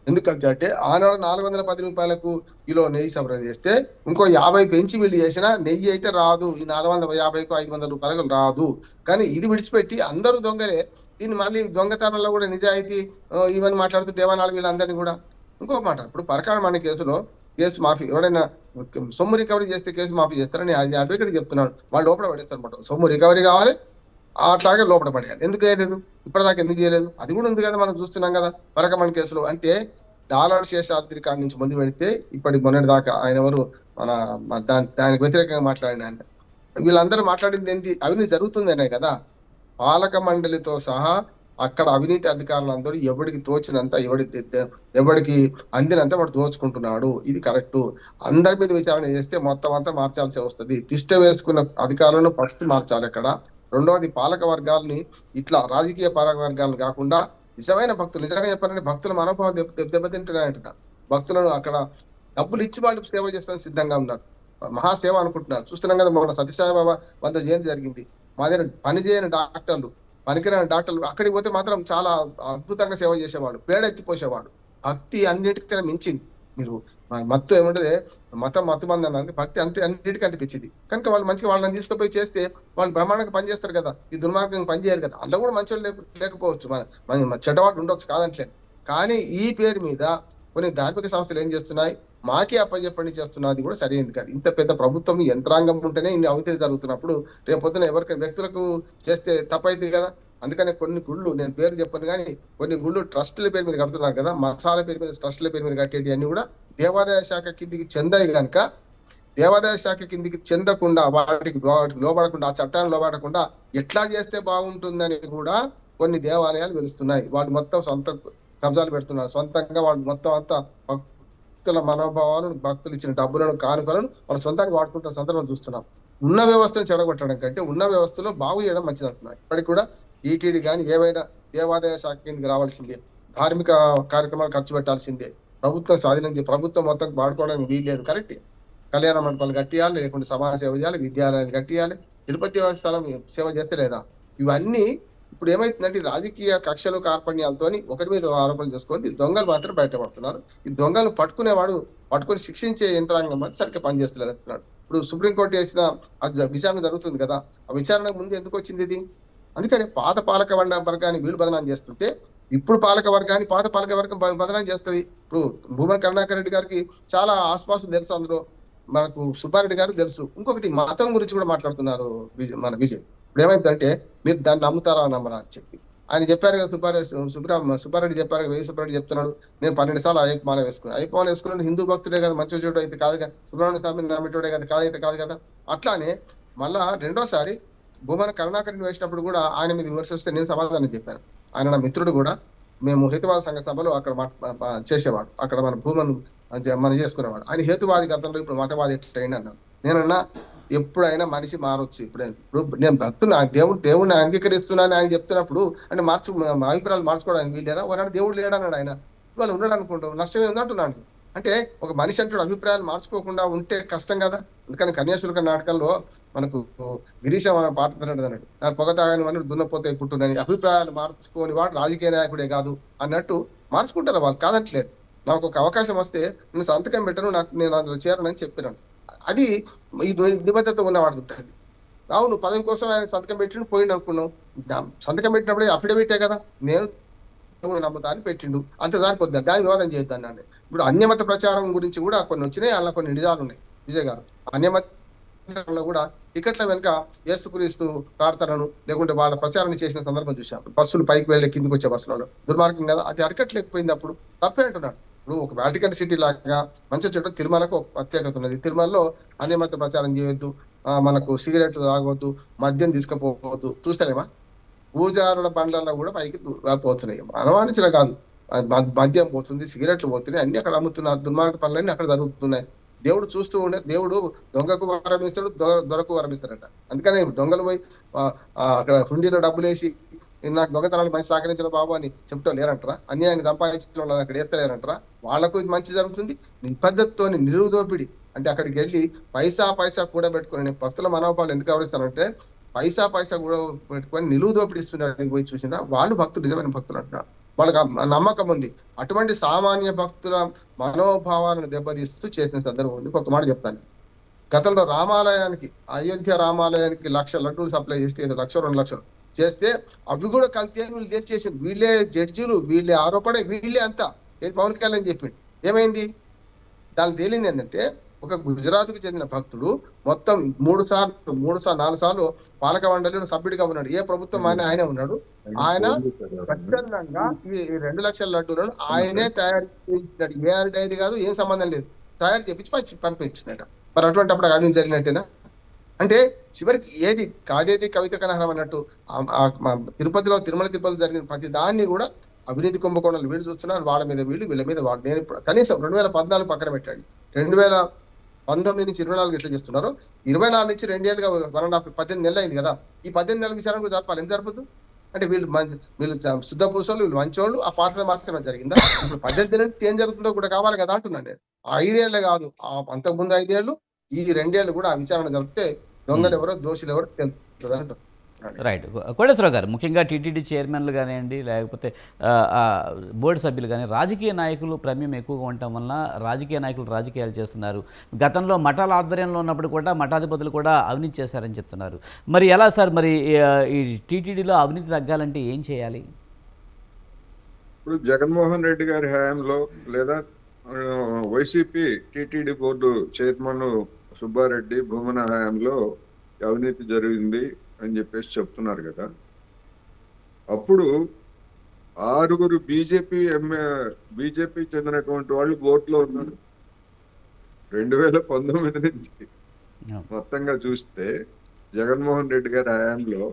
ఎందుకంటే అంటే ఆనాడు 410 రూపాయలకు కిలో నెయ్యి సరఫరా చేస్తే ఇంకో 50 పెంచి వీళ్ళు చేసిన నెయ్యి అయితే రాదు. ఈ 450కు 500 రూపాయలకు రాదు. కానీ ఇది విడిచిపెట్టి అందరూ దొంగలే, దీన్ని మళ్ళీ దొంగతనంలో కూడా నిజాయితీ ఇవన్నీ మాట్లాడుతూ దేవానాలు వీళ్ళందరినీ కూడా. ఇంకో మాట, ఇప్పుడు పరకాడమణి కేసులో కేసు మాఫీ, ఎవరైనా సొమ్ము రికవరీ చేస్తే కేసు మాఫీ చేస్తారని అడ్వకేట్ చెప్తున్నాడు. వాళ్ళు లోపల పడేస్తారు అనమాట. సొమ్ము రికవరీ కావాలి, అట్లాగే లోపల పడేయాలి. ఎందుకు చేయలేదు ఇప్పటిదాకా? ఎందుకు చేయలేదు? అది కూడా ఉంది కదా, మనం చూస్తున్నాం కదా పరకాడమణి కేసులో. అంటే డాలర్ శేషాద్రి కాడి నుంచి ముందు పెడితే ఇప్పటి మొన్నటి దాకా ఆయన ఎవరు దానికి వ్యతిరేకంగా మాట్లాడిన ఆయన, వీళ్ళందరూ మాట్లాడింది ఏంటి? అవినీతి జరుగుతుందనే కదా. పాలక మండలితో సహా అక్కడ అవినీతి అధికారులందరూ ఎవడికి తోచినంత, ఎవడికి అందినంత వాడు దోచుకుంటున్నాడు. ఇది కరెక్ట్. అందరి మీద విచారణ చేస్తే మొత్తం అంతా మార్చాల్సి వస్తుంది. తిష్ట వేసుకున్న అధికారులను ఫస్ట్ మార్చాలి అక్కడ. రెండవది, పాలక వర్గాల్ని ఇట్లా రాజకీయ పాలక వర్గాలను కాకుండా నిజమైన భక్తులు, నిజంగా చెప్పాలంటే భక్తుల మనోభావం దెబ్బతింటున్నాయంట. భక్తులను అక్కడ డబ్బులు ఇచ్చి వాళ్ళు సేవ చేస్తానికి సిద్ధంగా ఉన్నారు. మహాసేవ అనుకుంటున్నారు. చూస్తున్నాం కదా, మొన్న సత్యసాయిబాబా 100 జయంతి జరిగింది. మా దగ్గర పనిచేయని డాక్టర్లు, పనికిరాని డాక్టర్లు అక్కడికి పోతే మాత్రం చాలా అద్భుతంగా సేవ చేసేవాడు, పేడెత్తిపోసేవాడు. భక్తి అన్నిటికన్నా మించింది. మీరు మత్తు ఏమంటే మత్తు మంది అన్నారు, భక్తి అన్నిటికీ అనిపించింది. కనుక వాళ్ళు మంచిగా వాళ్ళని తీసుకుపోయి చేస్తే వాళ్ళు బ్రహ్మాండంగా పనిచేస్తారు కదా. ఈ దుర్మార్గంగా పనిచేయరు కదా. అందులో కూడా మంచి లేకపోవచ్చు, మన చెడ్డవాళ్ళు ఉండొచ్చు, కాదంటలేదు. కానీ ఈ పేరు మీద కొన్ని ధార్మిక సంస్థలు ఏం చేస్తున్నాయి, మాకే అప్పచెప్పండి చేస్తున్నది కూడా సరైనది కాదు. ఇంత పెద్ద ప్రభుత్వం యంత్రాంగం ఉంటేనే ఇన్ని అవినీతి జరుగుతున్నప్పుడు రేపొద్దున ఎవరికైనా వ్యక్తులకు చేస్తే తప్పైంది కదా. అందుకనే కొన్ని గుళ్ళు, నేను పేరు చెప్పను కానీ కొన్ని గుళ్ళు ట్రస్టుల పేరు మీద కడుతున్నారు కదా, మఠాల పేరు మీద, ట్రస్టుల పేరు మీద కట్టేటి అన్ని కూడా దేవాదాయ శాఖ కిందికి చెందాయి కనుక, దేవాదాయ శాఖ కిందికి చెందకుండా వాటికి లోబడకుండా, ఆ చట్టాన్ని లోబడకుండా ఎట్లా చేస్తే బాగుంటుందని కూడా కొన్ని దేవాలయాలు వెలుస్తున్నాయి. వాళ్ళు మొత్తం సొంత కబ్జాలు పెడుతున్నారు. సొంతంగా వాళ్ళు మొత్తం అంతా భక్తుల మనోభావాలను, భక్తులు ఇచ్చిన డబ్బులను, కానుకలను వాళ్ళు సొంతానికి వాడుకుంటున్న సందర్భం చూస్తున్నాం. ఉన్న వ్యవస్థను చెడగొట్టడం కంటే ఉన్న వ్యవస్థలో బాగు చేయడం మంచిది అంటున్నారు. ఇప్పటికి కూడా ఈటీడీ కానీ ఏవైనా దేవాదాయ శాఖ కిందకి రావాల్సిందే, ధార్మిక కార్యక్రమాలు ఖర్చు పెట్టాల్సిందే. ప్రభుత్వం స్వాధీనం ప్రభుత్వం మొత్తం వాడుకోవడానికి వీల్లేదు. కరెక్ట్. కళ్యాణ మండపాలు కట్టియాలి, లేకుంటే సమాజ సేవ చేయాలి, విద్యాలయాలు కట్టియాలి, తిరుపతి స్థలం సేవ చేస్తే లేదా. ఇవన్నీ ఇప్పుడు ఏమైతుందంటే రాజకీయ కక్షలు కార్పణ్యాలతో ఒకరి మీద ఆరోపణలు చేసుకొని దొంగలు మాత్రం బయటపడుతున్నారు. ఈ దొంగలు పట్టుకొని శిక్షించే యంత్రాంగం మాత్రం సరిగ్గా పనిచేస్తలేదు అంటున్నాడు. ఇప్పుడు సుప్రీంకోర్టు చేసిన విచారణ జరుగుతుంది కదా, ఆ విచారణ ముందు ఎందుకు వచ్చింది ఇది? అందుకని పాత పాలక వర్గాన్ని వీళ్ళు బదనాం చేస్తుంటే ఇప్పుడు పాలక వర్గాన్ని పాత పాలక వర్గం బదనాం చేస్తుంది. ఇప్పుడు భూమన కరుణాకర్ రెడ్డి గారికి చాలా ఆస్పాసు తెలుసు, అందులో మనకు సుబ్బారెడ్డి గారు తెలుసు. ఇంకొకటి మతం గురించి కూడా మాట్లాడుతున్నారు మన విజయ్. ఇప్పుడు ఏమైందంటే మీరు దాన్ని నమ్ముతారా నమ్మరా అని చెప్పి ఆయన చెప్పారు కదా, సుబ్బారెడ్డి చెప్పారు, వేయి సుబ్బారెడ్డి చెప్తున్నాడు, నేను 12 సార్లు అయ్యప్ప మాల వేసుకున్నాను. అయ్యప్ప మాల వేసుకున్నాను, హిందూ భక్తుడే కదా, మంచి చూడ అయితే కాదు కదా, సుబ్రహ్మణ్య స్వామిని నమ్మేటోడే కదా, కాదైతే కాదు కదా. అట్లానే మళ్ళా రెండోసారి భూమన కరుణాకర్ వేసినప్పుడు కూడా ఆయన మీద విమర్శ వస్తే నేను సమాధానం చెప్పాను. ఆయన నా మిత్రుడు కూడా, మేము హేతువాద సంఘ సభలో అక్కడ చేసేవాడు, అక్కడ మన భూమను మనం చేసుకునేవాడు. ఆయన హేతువాది గతంలో ఇప్పుడు మతవాది ఎట్లయింది అన్నాడు. నేనన్నా ఎప్పుడైనా మనిషి మారొచ్చు. ఇప్పుడు నేను భక్తున్నా, దేవుడిని అంగీకరిస్తున్నాను ఆయన చెప్తున్నప్పుడు అంటే అభిప్రాయాలు మార్చుకోవడానికి వీల్లేదా? ఒకనాడు దేవుడు లేడన్నాడు ఆయన, వాళ్ళు ఉన్నాడు అనుకుంటాం, నష్టమే ఉందంటున్నాను. అంటే ఒక మనిషి అంటాడు అభిప్రాయాలు మార్చుకోకుండా ఉంటే కష్టం కదా. అందుకని కన్యాశుల్క నాటకంలో మనకు గిరీశ పాడుతున్నాడు అన్నాడు, నాకు పొగ తాగని వాడిని దున్నపోతే పుట్టునని. అభిప్రాయాలు మార్చుకోని వాడు రాజకీయ నాయకుడే కాదు అన్నట్టు మార్చుకుంటారు వాళ్ళు, కాదంటలేదు. నాకు ఒక అవకాశం వస్తే నేను సంతకం పెట్టను, నేను అందులో చేరనని చెప్పినాను. అది ఈ నిబద్ధత ఉన్నవాడు ఉంటుంది. అవును, పదవి కోసం ఆయన సంతకం పెట్టిండు, పోయిండు అనుకున్నాం. సంతకం పెట్టినప్పుడే అఫిడవిటే కదా, నేను నమ్ముతా అని పెట్టిండు, అంత సరిపోద్ది, దాని వివాదం చేయొద్దాన్ని అన్నాడు. ఇప్పుడు అన్యమత ప్రచారం గురించి కూడా కొన్ని వచ్చినాయి, అలా కొన్ని నిజాలు ఉన్నాయి. విజయ్ గారు, అన్యమతంలో కూడా టికెట్ల వెనుక యేసుక్రీస్తు ప్రార్థనను లేకుంటే వాళ్ళ ప్రచారాన్ని చేసిన సందర్భం చూసాం. బస్సులు పైకి వెళ్ళి కిందికి వచ్చే బస్సులలో దుర్మార్గం కదా, అది అరకట్లేకపోయింది. అప్పుడు తప్పే అంటున్నాడు. ఇప్పుడు ఒక వాటికన్ సిటీ లాగా మంచి చెట్టు తిరుమలకు ఒక ప్రత్యేకత ఉన్నది. తిరుమలలో అన్యమత ప్రచారం చేయొద్దు, మనకు సిగరెట్లు తాగవద్దు, మద్యం తీసుకుపోవద్దు. చూస్తారేమా పూజారుల బండ్లలో కూడా పైకి పోతున్నాయి, అనుమానించడం కాదు, మద్యం పోతుంది, సిగరెట్లు పోతున్నాయి, అన్ని అక్కడ అమ్ముతున్నారు. దుర్మార్గ పనులన్నీ అక్కడ జరుగుతున్నాయి. దేవుడు చూస్తూ ఉండే, దేవుడు దొంగకు వరం ఇస్తాడు, దొరకు వరం ఇస్తాడట. అందుకని దొంగలు పోయి అక్కడ హుండీలో డబ్బులు వేసి నాకు దొంగతనాలు మంచి సహకరించిన బాబు అని చెప్తా లేరంటారా? అన్యాయాన్ని సంపాదించిన వాళ్ళని అక్కడ వేస్తలేరంటారా? వాళ్లకు మంచి జరుగుతుంది. పద్ధతితో నిలువు దోపిడి అంటే అక్కడికి వెళ్ళి పైసా కూడబెట్టుకుని భక్తుల మనోభావాలు ఎందుకు గౌరవిస్తారంటే పైసా కూడా పెట్టుకొని నిలువు దోపిడి ఇస్తున్నారు పోయి చూసినా వాళ్ళు భక్తులు నిజమైన భక్తులు అంటున్నారు. వాళ్ళకి నమ్మకం ఉంది. అటువంటి సామాన్య భక్తుల మనోభావాలను దెబ్బతీస్తూ చేసిన సందర్భం ఉంది. ఒక మాట చెప్తాను. గతంలో రామాలయానికి, అయోధ్య రామాలయానికి 1,00,000 లడ్డూలు సప్లై చేస్తే 1 లక్ష 2 లక్షలు చేస్తే అవి కూడా కల్తీ అని వీళ్ళు తెచ్చేసారు. వీళ్ళే జడ్జిలు, వీళ్ళే ఆరోపణ, వీళ్ళే అంతా. ఏది పవన్ కళ్యాణ్ చెప్పింది ఏమైంది? దానికి తేలింది ఏంటంటే ఒక గుజరాత్ కు చెందిన భక్తుడు మొత్తం 4 సార్లు పాలక మండలిలో సభ్యుడిగా ఉన్నాడు. ఏ ప్రభుత్వం ఆయన ఉన్నాడు. ఆయన స్వచ్ఛందంగా ఈ 2 లక్షల లడ్డూలను ఆయనే తయారు చేయించినాడు. ఏ డైరీ కాదు, ఏం సంబంధం లేదు, తయారు చేయించి పంపించినట్ట. మరి అటువంటి అప్పుడు అవినీతి జరిగినట్టేనా? అంటే చివరికి ఏది కాదేది కవిత కనహరం అన్నట్టు తిరుమల తిరుపతి జరిగిన ప్రతి దాన్ని కూడా అవినీతి కుంభకోణాలు వీళ్ళు చూస్తున్నారు. వాళ్ళ మీద వీళ్ళ మీద వాళ్ళు. నేను కనీసం 2014 పక్కన పెట్టండి, 2019 నుంచి 24 ఎట్లా చేస్తున్నారు, 24 నుంచి 2 ఏళ్ళుగా 18 నెలలు అయింది కదా. ఈ 18 నెలల విచారణ కూడా జరపాలి. ఎందుకు జరపదు? అంటే వీళ్ళు శుద్ధ పూసోళ్ళు, వీళ్ళు మంచోళ్ళు, ఆ పాత్ర మాత్రమే జరిగిందా? ఇప్పుడు 18 నెలలు ఏం జరుగుతుందో కూడా కావాలి కదా అంటున్నాను నేను. 5 ఏళ్లే కాదు, అంతకుముందు 5 ఏళ్ళు, ఈ 2 ఏళ్ళు కూడా ఆ విచారణ జరిపితే దొంగలు ఎవరో దోషులు ఎవరో తెలుస్తుంది అంటారు. రైట్. కోటేశ్వరరావు గారు, ముఖ్యంగా టీటీడీ చైర్మన్లు కానివ్వండి, లేకపోతే బోర్డు సభ్యులు కానీ రాజకీయ నాయకులు ప్రమేయం ఎక్కువగా ఉండటం వలన రాజకీయ నాయకులు రాజకీయాలు చేస్తున్నారు. గతంలో మఠాల ఆధ్వర్యంలో ఉన్నప్పుడు కూడా మఠాధిపతులు కూడా అవినీతి చేశారని చెప్తున్నారు. మరి ఎలా సార్, మరి ఈ టీటీడీలో అవినీతి తగ్గాలంటే ఏం చేయాలి? ఇప్పుడు జగన్మోహన్ రెడ్డి గారి హయాంలో లేదా వైసీపీ టీటీడీ బోర్డు చైర్మన్ సుబ్బారెడ్డి భూమన హయాంలో అవినీతి జరిగింది అని చెప్పేసి చెప్తున్నారు కదా. అప్పుడు 6 బీజేపీ చెందినటువంటి వాళ్ళు బోర్డులో ఉన్నారు. 2019 నుంచి మొత్తంగా చూస్తే జగన్మోహన్ రెడ్డి గారి హయాంలో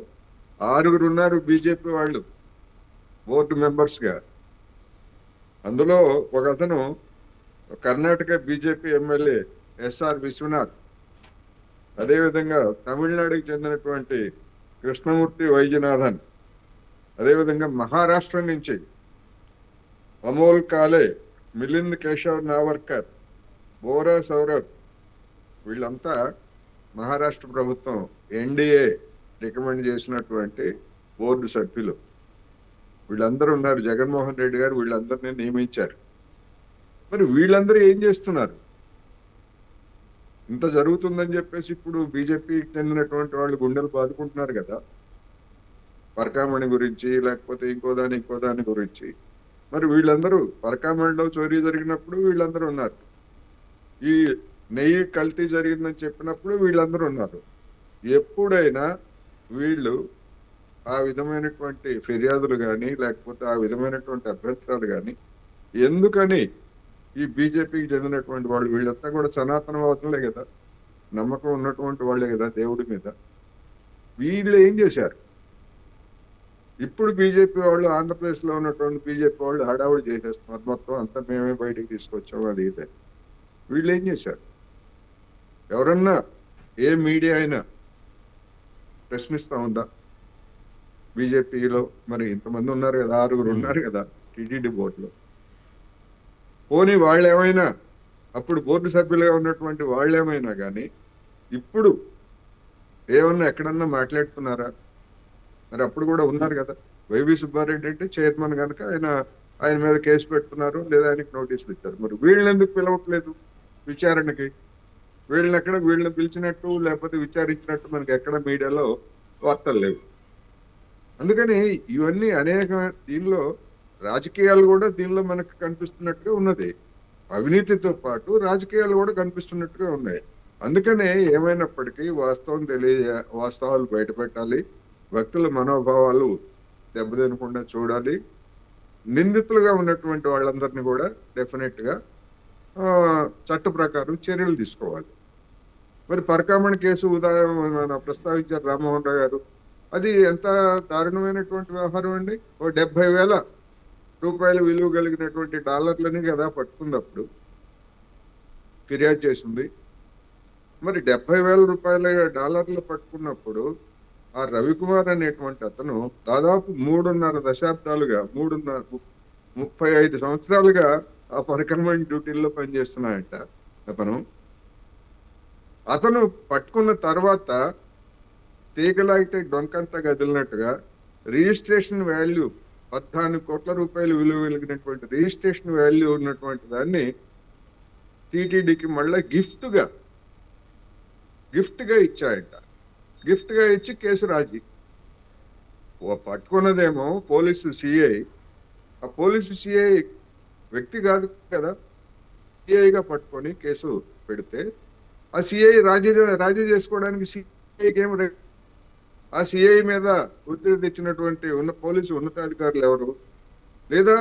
6 ఉన్నారు బీజేపీ వాళ్ళు బోర్డు మెంబర్స్ గా. అందులో ఒక అతను Karnataka BJP MLA S R Vishwanath, అదేవిధంగా తమిళనాడుకి చెందినటువంటి కృష్ణమూర్తి వైద్యనాథన్, అదేవిధంగా మహారాష్ట్ర నుంచి అమోల్ కాలే, మిలింద్ కేశవ్ నావర్కర్, బోరా సౌరభ్, వీళ్ళంతా మహారాష్ట్ర ప్రభుత్వం ఎన్డీఏ రికమెండ్ చేసినటువంటి బోర్డు సభ్యులు. వీళ్ళందరూ ఉన్నారు. జగన్మోహన్ రెడ్డి గారు వీళ్ళందరినీ నియమించారు. మరి వీళ్ళందరూ ఏం చేస్తున్నారు? ఇంత జరుగుతుందని చెప్పేసి ఇప్పుడు బీజేపీకి చెందినటువంటి వాళ్ళు గుండెలు బాదుకుంటున్నారు కదా, పరకామణి గురించి, లేకపోతే ఇంకో దాని గురించి. మరి వీళ్ళందరూ పరకామణిలో చోరీ జరిగినప్పుడు వీళ్ళందరూ ఉన్నారు. ఈ నెయ్యి కల్తీ జరిగిందని చెప్పినప్పుడు వీళ్ళందరూ ఉన్నారు. ఎప్పుడైనా వీళ్ళు ఆ విధమైనటువంటి ఫిర్యాదులు కానీ, లేకపోతే ఆ విధమైనటువంటి అభ్యంతరాలు కానీ ఎందుకని ఈ బీజేపీకి చెందినటువంటి వాళ్ళు, వీళ్ళంతా కూడా సనాతనవాదులే కదా, నమ్మకం ఉన్నటువంటి వాళ్ళే కదా దేవుడి మీద. వీళ్ళు ఏం చేశారు? ఇప్పుడు బీజేపీ వాళ్ళు, ఆంధ్రప్రదేశ్లో ఉన్నటువంటి బీజేపీ వాళ్ళు హడావుడి చేసేస్తున్నారు. మొత్తం అంతా మేమే బయటికి తీసుకొచ్చాము అది ఇదే. వీళ్ళు ఏం చేశారు? ఎవరన్నా ఏ మీడియా అయినా ప్రశ్నిస్తా ఉందా? బీజేపీలో మరి ఇంతమంది ఉన్నారు కదా, 6 ఉన్నారు కదా టీటీడీ బోర్డులో. పోనీ వాళ్ళేమైనా అప్పుడు బోర్డు సభ్యులుగా ఉన్నటువంటి వాళ్ళేమైనా కానీ ఇప్పుడు ఏమన్నా ఎక్కడన్నా మాట్లాడుతున్నారా? మరి అప్పుడు కూడా ఉన్నారు కదా. వైవి సుబ్బారెడ్డి అంటే చైర్మన్ కనుక ఆయన మీద కేసు పెడుతున్నారు, లేదా ఆయనకి నోటీసులు ఇచ్చారు. మరి వీళ్ళని ఎందుకు పిలవట్లేదు విచారణకి? వీళ్ళని పిలిచినట్టు లేకపోతే విచారించినట్టు మనకి ఎక్కడ మీడియాలో వార్తలు లేవు. అందుకని ఇవన్నీ అనేక, దీనిలో రాజకీయాలు కూడా దీనిలో మనకు కనిపిస్తున్నట్టుగా ఉన్నది. అవినీతితో పాటు రాజకీయాలు కూడా కనిపిస్తున్నట్టుగా ఉన్నాయి. అందుకనే ఏమైనప్పటికీ వాస్తవాలు బయటపెట్టాలి, భక్తుల మనోభావాలు దెబ్బతినకుండా చూడాలి. నిందితులుగా ఉన్నటువంటి వాళ్ళందరినీ కూడా డెఫినెట్ గా చట్ట ప్రకారం చర్యలు తీసుకోవాలి. మరి పరకామణి కేసు ఉదాహరణ ప్రస్తావించారు రామ్మోహన్ రావు గారు. అది ఎంత దారుణమైనటువంటి వ్యవహారం అండి. 70,000 రూపాయలు విలువ కలిగినటువంటి డాలర్లని కదా పట్టుకున్నప్పుడు ఫిర్యాదు చేసింది. మరి 70,000 రూపాయల డాలర్లు పట్టుకున్నప్పుడు ఆ రవికుమార్ అనేటువంటి అతను దాదాపు 3.5 దశాబ్దాలుగా 35 సంవత్సరాలుగా ఆ పరికరమైన డ్యూటీల్లో పనిచేస్తున్నాయంట అతను పట్టుకున్న తర్వాత తీగలాగితే డొంకంతా కదిలినట్టుగా రిజిస్ట్రేషన్ వాల్యూ 14 కోట్ల రూపాయలు విలువ కలిగినటువంటి రిజిస్ట్రేషన్ వాల్యూ ఉన్నటువంటి దాన్ని టీటీడీకి మళ్ళీ గిఫ్ట్గా ఇచ్చాయంట. గిఫ్ట్గా ఇచ్చి కేసు రాజీ. పట్టుకున్నదేమో పోలీసు సిఐ. ఆ పోలీసు సిఐ వ్యక్తి కాదు కదా, సిఐగా పట్టుకొని కేసు పెడితే ఆ సిఐ రాజీ చేసుకోవడానికి సిఐకి ఏం ఆ సిఐ మీద ఒత్తిడి తెచ్చినటువంటి పోలీసు ఉన్నతాధికారులు ఎవరు, లేదా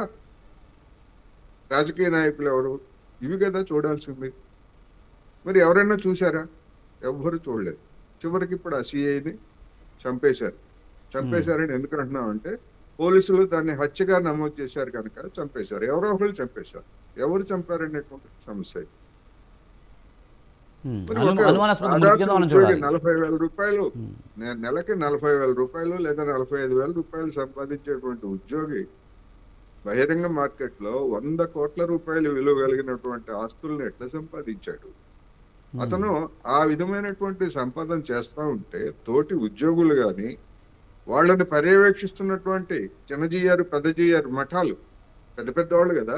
రాజకీయ నాయకులు ఎవరు? ఇవి కదా చూడాల్సింది. మరి ఎవరైనా చూసారా? ఎవ్వరు చూడలేదు. చివరికి ఇప్పుడు ఆ సిఐని చంపేశారని ఎందుకు అంటున్నామంటే పోలీసులు దాన్ని హత్యగా నమోదు చేశారు కనుక చంపేశారు. ఎవరో ఒకరు చంపేశారు. ఎవరు చంపారనేటువంటి సమస్య. 40,000 రూపాయలు నెలకి 40,000 రూపాయలు లేదా 45,000 రూపాయలు సంపాదించేటువంటి ఉద్యోగి బహిరంగ మార్కెట్ లో 100 కోట్ల రూపాయలు విలువ కలిగినటువంటి ఆస్తులను ఎట్లా సంపాదించాడు? అతను ఆ విధమైనటువంటి సంపాదన చేస్తా ఉంటే తోటి ఉద్యోగులు గాని వాళ్ళని పర్యవేక్షిస్తున్నటువంటి చిన్నజీఆర్ పెద్దజీఆర్ మఠాలు పెద్ద వాళ్ళు కదా,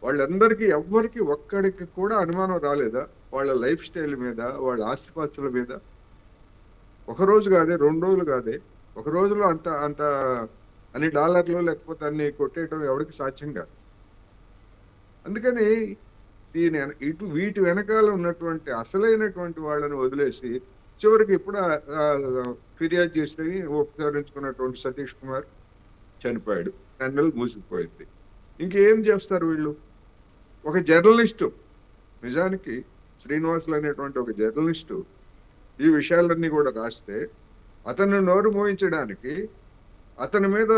వాళ్ళందరికీ ఎవ్వరికి ఒక్కడికి కూడా అనుమానం రాలేదా వాళ్ళ లైఫ్ స్టైల్ మీద, వాళ్ళ ఆస్తిపాస్తుల మీద? ఒక రోజు కాదే, 2 రోజులు కాదే, ఒక రోజులో అంత అన్ని డాలర్లు లేకపోతే అన్ని కొట్టేయటం ఎవరికి సాధ్యం కాదు. అందుకని వీటి వెనకాల ఉన్నటువంటి అసలైనటువంటి వాళ్ళని వదిలేసి చివరికి ఇప్పుడు ఫిర్యాదు చేసి ఉపసంహరించుకున్నటువంటి సతీష్ కుమార్ చనిపోయాడు. ఛానల్ మూసుకుపోయింది. ఇంకేం చేస్తారు వీళ్ళు? ఒక జర్నలిస్టు, నిజానికి శ్రీనివాసులు అనేటువంటి ఒక జర్నలిస్టు ఈ విషయాలన్నీ కూడా రాస్తే అతన్ని నోరు మోయించడానికి అతని మీద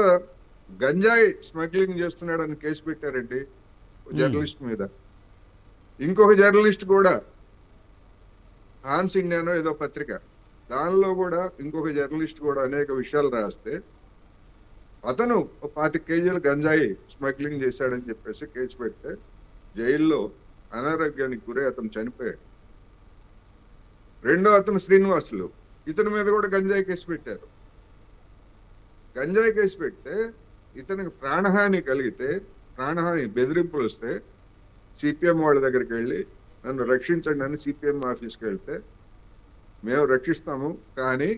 గంజాయి స్మగ్లింగ్ చేస్తున్నాడని కేసు పెట్టారండి జర్నలిస్ట్ మీద. ఇంకొక జర్నలిస్ట్ కూడా హాన్స్ ఇండియానో ఏదో పత్రిక, దానిలో కూడా ఇంకొక జర్నలిస్ట్ కూడా అనేక విషయాలు రాస్తే అతను 25 కేజీల గంజాయి స్మగ్లింగ్ చేశాడని చెప్పేసి కేసు పెడితే జైల్లో అనారోగ్యానికి గురై అతను చనిపోయాడు. రెండో అతను శ్రీనివాసులు, ఇతని మీద కూడా గంజాయి కేసు పెట్టారు. గంజాయి కేసు పెడితే ఇతనికి ప్రాణహాని కలిగితే, ప్రాణహాని బెదిరింపులు వస్తే సిపిఎం వాళ్ళ దగ్గరికి వెళ్ళి నన్ను రక్షించండి అని సిపిఎం ఆఫీస్కి వెళ్తే మేము రక్షిస్తాము కానీ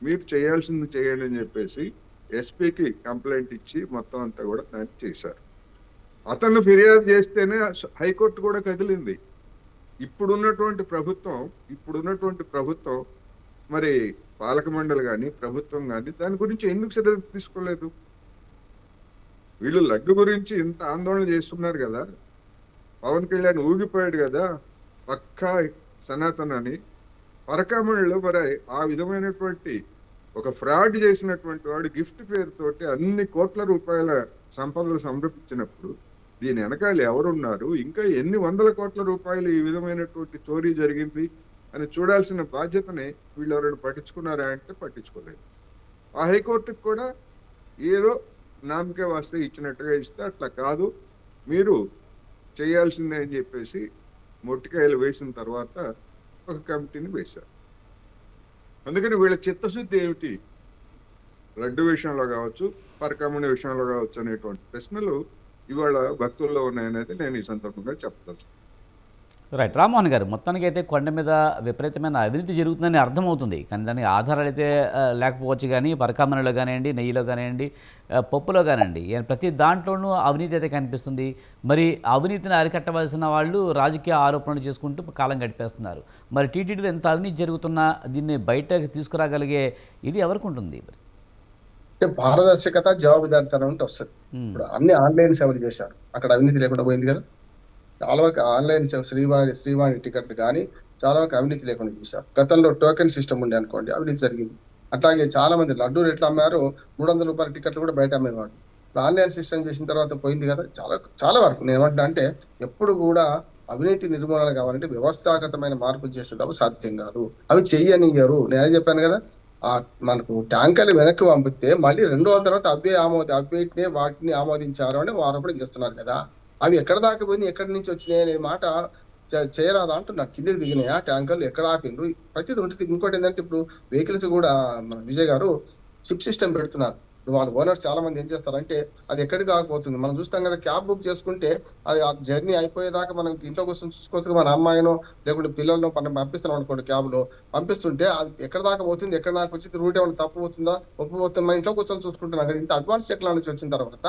మీరు చేయాల్సింది చేయండి అని చెప్పేసి ఎస్పీకి కంప్లైంట్ ఇచ్చి మొత్తం అంతా కూడా దాన్ని చేశారు. అతను ఫిర్యాదు చేస్తేనే హైకోర్టు కూడా కదిలింది. ఇప్పుడున్నటువంటి ప్రభుత్వం మరి పాలక మండలి కానీ ప్రభుత్వం కానీ దాని గురించి ఎందుకు శ్రద్ధ తీసుకోలేదు? వీళ్ళు లడ్డు గురించి ఇంత ఆందోళన చేస్తున్నారు కదా, పవన్ కళ్యాణ్ ఊగిపోయాడు కదా పక్కా సనాతన అని. పరకామణిలో మరి ఆ విధమైనటువంటి ఒక ఫ్రాడ్ చేసినటువంటి వాడు గిఫ్ట్ పేరుతోటి అన్ని కోట్ల రూపాయల సంపదలు సమర్పించినప్పుడు దీని వెనకాల ఎవరున్నారు, ఇంకా ఎన్ని వందల కోట్ల రూపాయలు ఈ విధమైనటువంటి చోరీ జరిగింది అని చూడాల్సిన బాధ్యతని వీళ్ళు ఎవరైనా పట్టించుకున్నారా అంటే పట్టించుకోలేదు. ఆ హైకోర్టుకు కూడా ఏదో నామకే వాస్తే ఇచ్చినట్టుగా ఇస్తే అట్లా కాదు మీరు చేయాల్సిందే అని చెప్పేసి మొట్టికాయలు వేసిన తర్వాత ఒక కమిటీని వేశారు. అందుకని వీళ్ళ చిత్తశుద్ధి ఏమిటి లడ్డు విషయంలో కావచ్చు, పరకామణి విషయంలో కావచ్చు అనేటువంటి ప్రశ్నలు ఇవాళ భక్తుల్లో ఉన్నాయనేది నేను ఈ సందర్భంగా చెప్పదలుచు. రైట్. రామ్మోహన్ గారు, మొత్తానికి అయితే కొండ మీద విపరీతమైన అవినీతి జరుగుతుందని అర్థమవుతుంది, కానీ దానికి ఆధారాలు అయితే లేకపోవచ్చు. కానీ పరకామణిలో కానివ్వండి, నెయ్యిలో కానివ్వండి, పప్పులో కానివ్వండి, ప్రతి దాంట్లోనూ అవినీతి అయితే కనిపిస్తుంది. మరి అవినీతిని అరికట్టవలసిన వాళ్ళు రాజకీయ ఆరోపణలు చేసుకుంటూ కాలం గడిపేస్తున్నారు. మరి టీటీడీలో ఎంత అవినీతి జరుగుతున్నా దీన్ని బయటకు తీసుకురాగలిగే ఇది ఎవరికి ఉంటుంది? పారదర్శకత, జవాబుదారితనం అంటే వస్తుంది. ఇప్పుడు అన్ని ఆన్లైన్ సేవలు చేశారు, అక్కడ అవినీతి లేకుండా పోయింది కదా. చాలా వరకు ఆన్లైన్ సేవ శ్రీవాణి టికెట్లు కానీ చాలా వరకు అవినీతి లేకుండా చేశారు. గతంలో టోకెన్ సిస్టమ్ ఉండే అనుకోండి, అవినీతి జరిగింది. అట్లాగే చాలా మంది లడ్డూలు ఎట్లా అమ్మారు, 300 రూపాయల టికెట్లు కూడా బయట అమ్మేవాడు. ఆన్లైన్ సిస్టమ్ చేసిన తర్వాత పోయింది కదా చాలా వరకు. నేను ఏమంటా అంటే ఎప్పుడు కూడా అవినీతి నిర్మూలన కావాలంటే వ్యవస్థాగతమైన మార్పులు చేస్తే తప్ప సాధ్యం కాదు. అవి చెయ్యనియ్యరు. నేను చెప్పాను కదా, ఆ మనకు ట్యాంకర్లు వెనక్కి పంపిస్తే మళ్ళీ 2 రోజుల తర్వాత అవేటినే వాటిని ఆమోదించారు అని ఆరోపణ చేస్తున్నారు కదా. అవి ఎక్కడ దాకా పోయి ఎక్కడి నుంచి వచ్చినాయి అనే మాట చేయరాదా అంటున్నారు. కిందకి దిగినాయా ట్యాంకర్లు, ఎక్కడ ఆపిండ్రు, ప్రతిదీ ఉంటుంది. ఇంకోటి ఏంటంటే ఇప్పుడు వెహికల్స్ కూడా మన విజయ్ గారు చిప్ సిస్టమ్ పెడుతున్నారు. వాళ్ళ ఓనర్స్ చాలా మంది ఏం చేస్తారంటే అది ఎక్కడికి కాకపోతుంది. మనం చూస్తాం కదా, క్యాబ్ బుక్ చేసుకుంటే అది ఆ జర్నీ అయిపోయేదాకా మనం ఇంట్లో కోసం చూసుకోవచ్చు. మన అమ్మాయినో లేకుంటే పిల్లలను మనం పంపిస్తున్నాం అనుకోండి, క్యాబ్ లో పంపిస్తుంటే అది ఎక్కడ దాకా పోతుంది, ఎక్కడ దాకా వచ్చింది, రూట్ ఏమైనా తప్పు పోతుందా ఒప్పు పోతుంది, మన ఇంట్లో కూర్చొని చూసుకుంటున్నాం కదా. ఇంత అడ్వాన్స్ టెక్నాలజీ వచ్చిన తర్వాత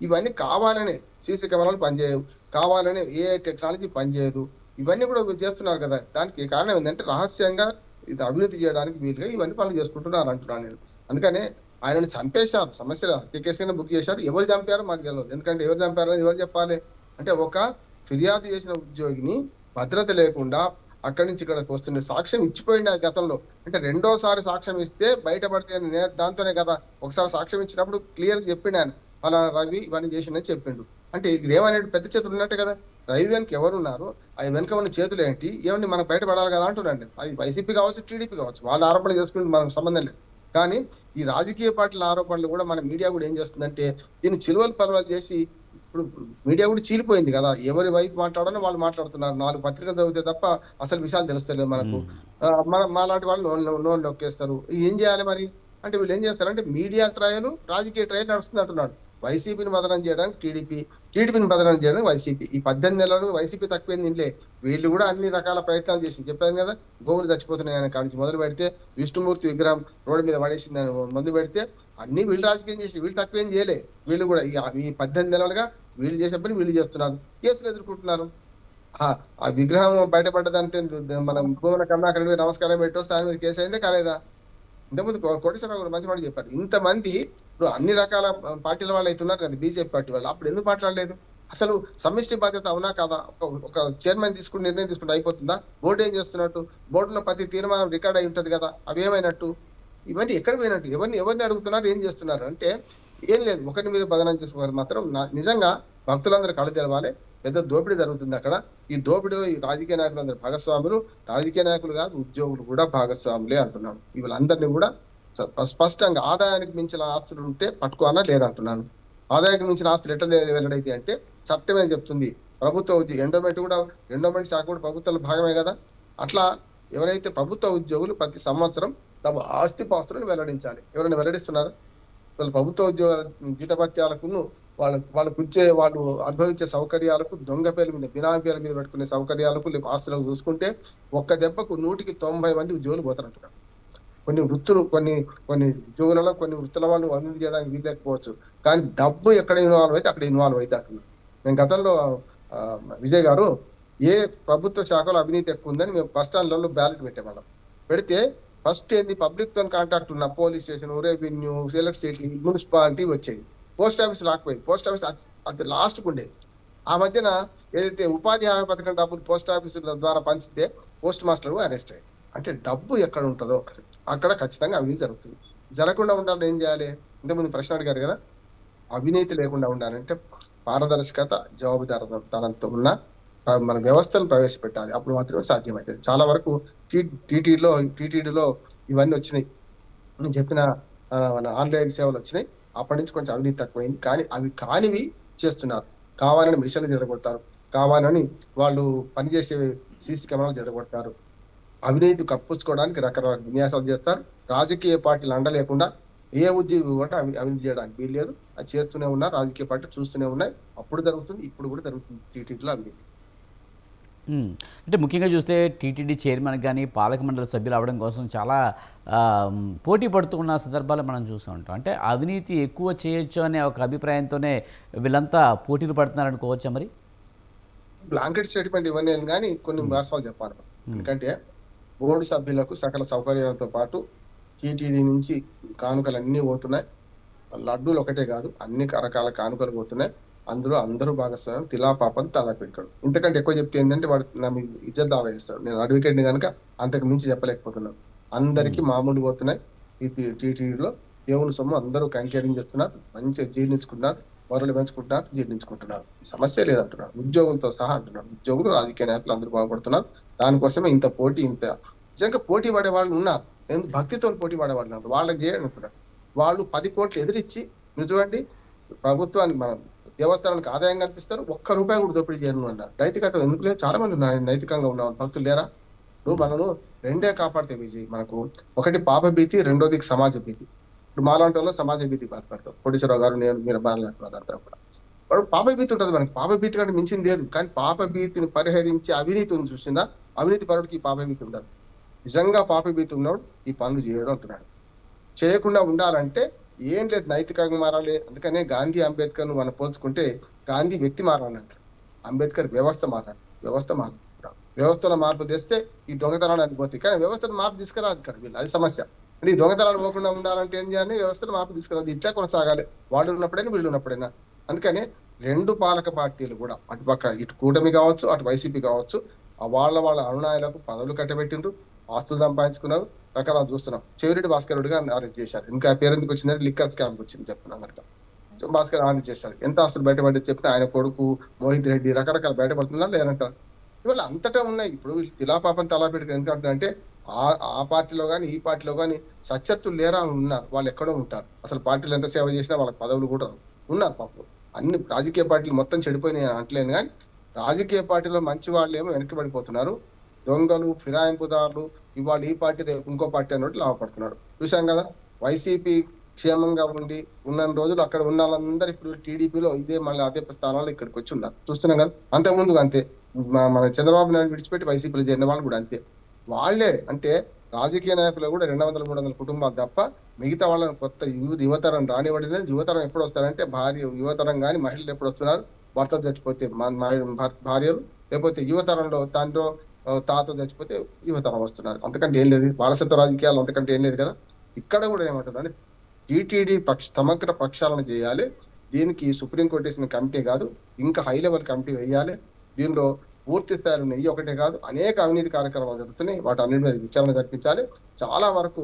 ఇవన్నీ కావాలని సీసీ కెమెరాలు పనిచేయవు, కావాలని ఏ టెక్నాలజీ పనిచేయదు, ఇవన్నీ కూడా చేస్తున్నారు కదా. దానికి కారణం ఏంటంటే రహస్యంగా ఇది అభివృద్ధి చేయడానికి వీలుగా ఇవన్నీ పనులు చేసుకుంటున్నారు అంటున్నాను నేను. అందుకనే ఆయనను చంపేశారు, సమస్య కేసుగా బుక్ చేశారు. ఎవరు చంపారో మాకు తెలియదు. ఎందుకంటే ఎవరు చంపారో ఎవరు చెప్పాలి అంటే, ఒక ఫిర్యాదు చేసిన ఉద్యోగిని భద్రత లేకుండా అక్కడి నుంచి ఇక్కడికి వస్తుండే, సాక్ష్యం ఇచ్చిపోయింది ఆ గతంలో. అంటే రెండోసారి సాక్ష్యం ఇస్తే బయటపడితే దాంతోనే కదా. ఒకసారి సాక్ష్యం ఇచ్చినప్పుడు క్లియర్ చెప్పిండు ఆయన, అలా రవి ఇవన్నీ చేసిండని చెప్పిండు. అంటే ఇది ఏమనేది పెద్ద చేతులు ఉన్నట్టే కదా. రవి వెనక ఎవరున్నారు, అవి వెనక ఉన్న చేతులు ఏంటి, ఏమని మనకు బయటపడాలి కదా అంటున్నాండి. అది వైసీపీ కావచ్చు, టీడీపీ కావచ్చు, వాళ్ళ ఆరోపణ చేసుకుంటే మనకు సంబంధం లేదు. కానీ ఈ రాజకీయ పార్టీల ఆరోపణలు కూడా మన మీడియా కూడా ఏం చేస్తుందంటే దీన్ని చిలువలు పర్వాలు చేసి, ఇప్పుడు మీడియా కూడా చీలిపోయింది కదా. ఎవరి వైపు మాట్లాడాలో వాళ్ళు మాట్లాడుతున్నారు. 4 పత్రికలు చదివితే తప్ప అసలు విషయాలు తెలుస్తలేదు మనకు. మాలాంటి వాళ్ళు నోళ్ళు నొక్కేస్తారు. ఏం చేయాలి మరి అంటే, వీళ్ళు ఏం చేస్తారంటే మీడియా ట్రయల్, రాజకీయ ట్రయల్ నడుస్తుంది అంటున్నాడు. వైసీపీని బదనం చేయడానికి టీడీపీ, టీడీపీని బదనం చేయడానికి వైసీపీ. ఈ 18 నెలలు వైసీపీ తక్కువైంది ఇంట్లో. వీళ్ళు కూడా అన్ని రకాల ప్రయత్నాలు చేసింది. చెప్పాను కదా, గోవులు చచ్చిపోతున్నాయి ఆయన కాడి నుంచి మొదలు పెడితే, విష్ణుమూర్తి విగ్రహం రోడ్డు మీద పడేసింది మొదలు పెడితే, అన్ని వీళ్ళు రాజకీయం చేసి వీళ్ళు తక్కువేం చేయలే. వీళ్ళు కూడా ఈ 18 నెలలుగా వీళ్ళు చేసే పని వీళ్ళు చేస్తున్నారు, కేసులు ఎదుర్కొంటున్నారు. ఆ విగ్రహం బయటపడ్డదంటే మనం భూమన కరుణాకర్ నమస్కారం పెట్టొస్తే ఆయన మీద కేసు అయిందే కాలేదా. ఇంతకుముందు కోటేశ్వరరావు గారు మంచి మాట చెప్పారు. ఇంతమంది ఇప్పుడు అన్ని రకాల పార్టీల వాళ్ళు అయితే ఉన్నారు కదా, బీజేపీ పార్టీ వాళ్ళు, అప్పుడు ఎందుకు మాట్లాడలేదు? అసలు సమిష్టి బాధ్యత అవునా కాదా? ఒక చైర్మన్ తీసుకుని నిర్ణయం తీసుకుంటే అయిపోతుందా? బోర్డు ఏం చేస్తున్నట్టు? బోర్డులో ప్రతి తీర్మానం రికార్డ్ అయి ఉంటది కదా, అవి ఏమైనట్టు? ఇవన్నీ ఎక్కడ పోయినట్టు? ఎవరిని అడుగుతున్నారు, ఏం చేస్తున్నారు అంటే ఏం లేదు. ఒకరి మీద బదనం చేసుకోవాలి మాత్రం నిజంగా భక్తులందరూ కళ్ళు తెరవాలి. పెద్ద దోపిడీ జరుగుతుంది అక్కడ. ఈ దోపిడీలో ఈ రాజకీయ నాయకులందరూ భాగస్వాములు, రాజకీయ నాయకులు కాదు ఉద్యోగులు కూడా భాగస్వాములే అంటున్నాను. వీళ్ళందరినీ కూడా స్పష్టంగా ఆదాయానికి మించిన ఆస్తులు ఉంటే పట్టుకోవాలా లేదంటున్నాను. ఆదాయానికి మించిన ఆస్తులు ఎట్లా వెల్లడైతే అంటే చట్టమే చెప్తుంది. ప్రభుత్వ ఎండోమెంట్ శాఖ కూడా ప్రభుత్వంలో భాగమే కదా. అట్లా ఎవరైతే ప్రభుత్వ ఉద్యోగులు ప్రతి సంవత్సరం తమ ఆస్తిపాస్తులను వెల్లడించాలి. ఎవరైనా వెల్లడిస్తున్నారా? వాళ్ళ ప్రభుత్వ ఉద్యోగాల జీతభత్యాలకు వాళ్ళు అనుభవించే సౌకర్యాలకు, దొంగ పేర్ల మీద, బినామీ పేర్ల మీద పెట్టుకునే సౌకర్యాలకు, ఆస్తులకు చూసుకుంటే ఒక్క దెబ్బకు 100కి 90 మంది ఉద్యోగులు పోతారంట. కొన్ని ఉద్యోగులలో కొన్ని వృత్తుల వాళ్ళు అభివృద్ధి చేయడానికి వీల్లేకపోవచ్చు, కానీ డబ్బు ఎక్కడ ఇన్వాల్వ్ అయితే అక్కడ ఇన్వాల్వ్ అయితే అంటున్నారు. మేము గతంలో విజయ్ గారు ఏ ప్రభుత్వ శాఖలో అవినీతి ఎక్కువ ఉందని మేము బస్ స్టాండ్లలో బ్యాలెట్ పెట్టేవాళ్ళం. పెడితే ఫస్ట్ ఏంది, పబ్లిక్ తో కాంటాక్ట్ ఉన్న police station, revenue, select city, municipality వచ్చేది. పోస్ట్ ఆఫీస్ రాకపోయింది. పోస్ట్ ఆఫీస్ అది లాస్ట్కు ఉండేది. ఆ మధ్యన ఏదైతే ఉపాధి హామీ పథకం డబ్బులు పోస్ట్ ఆఫీసుల ద్వారా పంచితే పోస్ట్ మాస్టర్ అరెస్ట్ అయ్యారు. అంటే డబ్బు ఎక్కడ ఉంటుందో అక్కడ ఖచ్చితంగా అవినీతి జరుగుతుంది. జరగకుండా ఉండాలని ఏం చేయాలి? ఇంతకుముందు ప్రశ్న అడిగారు కదా, అవినీతి లేకుండా ఉండాలంటే పారదర్శకత, జవాబుదారీతనంతో ఉన్న మన వ్యవస్థను ప్రవేశపెట్టాలి. అప్పుడు మాత్రమే సాధ్యమవుతుంది. చాలా వరకు టీటీడీలో ఇవన్నీ వచ్చినాయి. నేను చెప్పిన మన ఆన్లైన్ సేవలు వచ్చినాయి. అప్పటి నుంచి కొంచెం అవినీతి తక్కువైంది. కానీ అవి కానివి చేస్తున్నారు. కావాలని మిషన్లు జరగొడతారు, కావాలని వాళ్ళు పనిచేసే సీసీ కెమెరాలు జరగొడతారు. అవినీతి కప్పుచ్చుకోవడానికి రకరకాల విన్యాసాలు చేస్తారు. రాజకీయ పార్టీలు అండలేకుండా ఏ ఉద్యోగి కూడా అవినీతి చేయడానికి వీల్లేదు. అది చేస్తూనే ఉన్నారు. రాజకీయ పార్టీ చూస్తూనే ఉన్నాయి. అప్పుడు జరుగుతుంది, ఇప్పుడు కూడా జరుగుతుంది టీటీడీలో అవినీతి. అంటే ముఖ్యంగా చూస్తే టీటీడీ చైర్మన్ కానీ పాలక మండలి సభ్యులు అవడం కోసం చాలా పోటీ పడుతూ ఉన్న సందర్భాలు మనం చూస్తూ ఉంటాం. అంటే అవినీతి ఎక్కువ చేయొచ్చు అనే ఒక అభిప్రాయంతోనే వీళ్ళంతా పోటీలు పడుతున్నారనుకోవచ్చా? మరి బ్లాంకెట్ స్టేట్మెంట్ ఇవన్నీ కానీ కొన్ని వాస్తవాలు చెప్పాలి. ఎందుకంటే బోర్డు సభ్యులకు సకల సౌకర్యాలతో పాటు టీటీడీ నుంచి కానుకలు అన్నీ పోతున్నాయి. లడ్డూలు ఒకటే కాదు, అన్ని రకాల కానుకలు పోతున్నాయి. అందులో అందరూ భాగస్వామ్యం, తిలాపాపని తలా పెట్టాడు. ఇంతకంటే ఎక్కువ చెప్తే ఏంటంటే వాడు నా మీద ఇజ్జత్ దావా చేస్తాడు. నేను అడ్వకేట్ని కనుక అంతకు మించి చెప్పలేకపోతున్నాను. అందరికీ మామూలు పోతున్నాయి. ఈ టీటీడీలో దేవుని సొమ్ము అందరూ కంకేరింగ్ చేస్తున్నారు, మంచిగా జీర్ణించుకున్నారు. వరలు పెంచుకుంటున్నారు, జీర్ణించుకుంటున్నారు. సమస్య లేదంటున్నారు. ఉద్యోగులతో సహా అంటున్నారు. ఉద్యోగులు, రాజకీయ నాయకులు అందరూ బాగుపడుతున్నారు. దానికోసమే ఇంత పోటీ, ఇంత నిజంగా పోటీ పడే వాళ్ళు ఉన్నారు. ఎందుకు భక్తితో పోటీ పడే వాళ్ళు ఉన్నారు. వాళ్ళకి చేయండి అంటున్నారు. వాళ్ళు 10 కోట్లు ఎదిరించి నిజమండి ప్రభుత్వానికి మన దేవస్థానానికి ఆదాయం కల్పిస్తారు. ₹1 కూడా దోపిడీ చేయను అన్నారు. నైతికత ఎందుకు లేదు? చాలా మంది నైతికంగా ఉన్న భక్తులు లేరా? ఇప్పుడు మనను రెండే కాపాడితే విజయ్ మనకు. ఒకటి పాప భీతి, రెండోది సమాజ భీతి. ఇప్పుడు మాలాంటి వాళ్ళు సమాజ భీతి బాధపడతాం. కోటేశ్వరరావు గారు, నేను, మీరు మాలాంటి వాళ్ళంతా కూడా వాడు పాప భీతి ఉంటుంది మనకి. పాప భీతి కంటే మించింది లేదు. కానీ పాప భీతిని పరిహరించి అవినీతిని చూసినా అవినీతి పరుడికి ఈ పాప భీతి ఉండదు. నిజంగా పాప భీతి ఉన్నవాడు ఈ పనులు చేయడం అంటున్నాడు. చేయకుండా ఉండాలంటే ఏం లేదు, నైతికంగా మారాలి. అందుకనే గాంధీ, అంబేద్కర్ మనం పోల్చుకుంటే గాంధీ వ్యక్తి మారాలి అంటారు, అంబేద్కర్ వ్యవస్థ మారాలి. వ్యవస్థలో మార్పు తెస్తే ఈ దొంగతనాలు అనిపోతాయి. కానీ వ్యవస్థను మార్పు తీసుకురాదు ఇక్కడ వీళ్ళు, అది సమస్య. అంటే ఈ దొంగతనాలు పోకుండా ఉండాలంటే ఏం చేయాలి? వ్యవస్థను మార్పు తీసుకురాదు. ఇట్లా కొనసాగాలి, వాళ్ళు ఉన్నప్పుడైనా వీళ్ళు ఉన్నప్పుడైనా. అందుకని 2 పాలక పార్టీలు కూడా, అటుపక్క ఇటు కూటమి కావచ్చు, అటు వైసీపీ కావచ్చు, వాళ్ళ అనునాయులకు పదవులు కట్టబెట్టిండ్రు, ఆస్తులు సంపాదించుకున్నారు, రకరకాలు చూస్తున్నాం. చెవిరెడ్డి భాస్కర్ రెడ్డిగా అరెస్ట్ చేశారు. ఇంకా పేరు ఎందుకు వచ్చిందంటే లిక్కర్ స్కామ్ వచ్చింది చెప్తున్నాం కనుక. భాస్కర్ అరెస్ట్ చేశారు. ఎంత ఆస్తులు బయటపడి చెప్పిన ఆయన కొడుకు మోహిత్ రెడ్డి రకరకాల బయటపడుతున్నారు లేదంటారు. ఇవాళ అంతటా ఉన్నాయి. ఇప్పుడు తిలా పాపం తలా పెట్టుకు ఎందుకంటే ఆ పార్టీలో కానీ ఈ పార్టీలో కానీ సత్యత్తులు లేరా ఉన్నారు. వాళ్ళు ఎక్కడో ఉంటారు. అసలు పార్టీలు ఎంత సేవ చేసినా వాళ్ళకి పదవులు కూడా ఉన్నారు పాపం. అన్ని రాజకీయ పార్టీలు మొత్తం చెడిపోయినాయి అంటలేను, కానీ రాజకీయ పార్టీలో మంచి వాళ్ళు ఏమో వెనక్కిపడిపోతున్నారు. దొంగలు, ఫిరాయింపుదారులు ఇవాళ ఈ పార్టీ ఇంకో పార్టీ అన్నట్టు లాభపడుతున్నాడు. చూసాం కదా, వైసీపీ క్షేమంగా ఉండి ఉన్న రోజులు అక్కడ ఉన్న వాళ్ళందరూ ఇప్పుడు టీడీపీలో ఇదే మళ్ళీ అదే స్థానాల్లో ఇక్కడికి వచ్చి ఉన్నారు. చూస్తున్నాం కదా. అంతకుముందు అంతే, మన చంద్రబాబు నాయుడు విడిచిపెట్టి వైసీపీలో చేరిన వాళ్ళు కూడా అంతే. వాళ్ళే అంటే రాజకీయ నాయకులు కూడా 200-300 కుటుంబాలు తప్ప మిగతా వాళ్ళని కొత్త యువతరం రానివ్వడం. యువతరం ఎప్పుడు వస్తారంటే యువతరం కానీ మహిళలు ఎప్పుడు వస్తున్నారు, భర్త చచ్చిపోతే భార్యలు, లేకపోతే యువతరంలో తండ్రి తాత చచ్చిపోతే యువతరం వస్తున్నారు. అంతకంటే ఏం లేదు. వారసత్వ రాజకీయాలు అంతకంటే ఏం లేదు కదా. ఇక్కడ కూడా ఏమంటున్నారు, టీటీడీ సమగ్ర ప్రక్షాళన చేయాలి. దీనికి సుప్రీంకోర్టు వేసిన కమిటీ కాదు, ఇంకా హై లెవెల్ కమిటీ వేయాలి. దీనిలో పూర్తి స్థాయిలో నెయ్యి ఒకటే కాదు, అనేక అవినీతి కార్యక్రమాలు జరుగుతున్నాయి. వాటి అన్నిటి మీద విచారణ జరిపించాలి. చాలా వరకు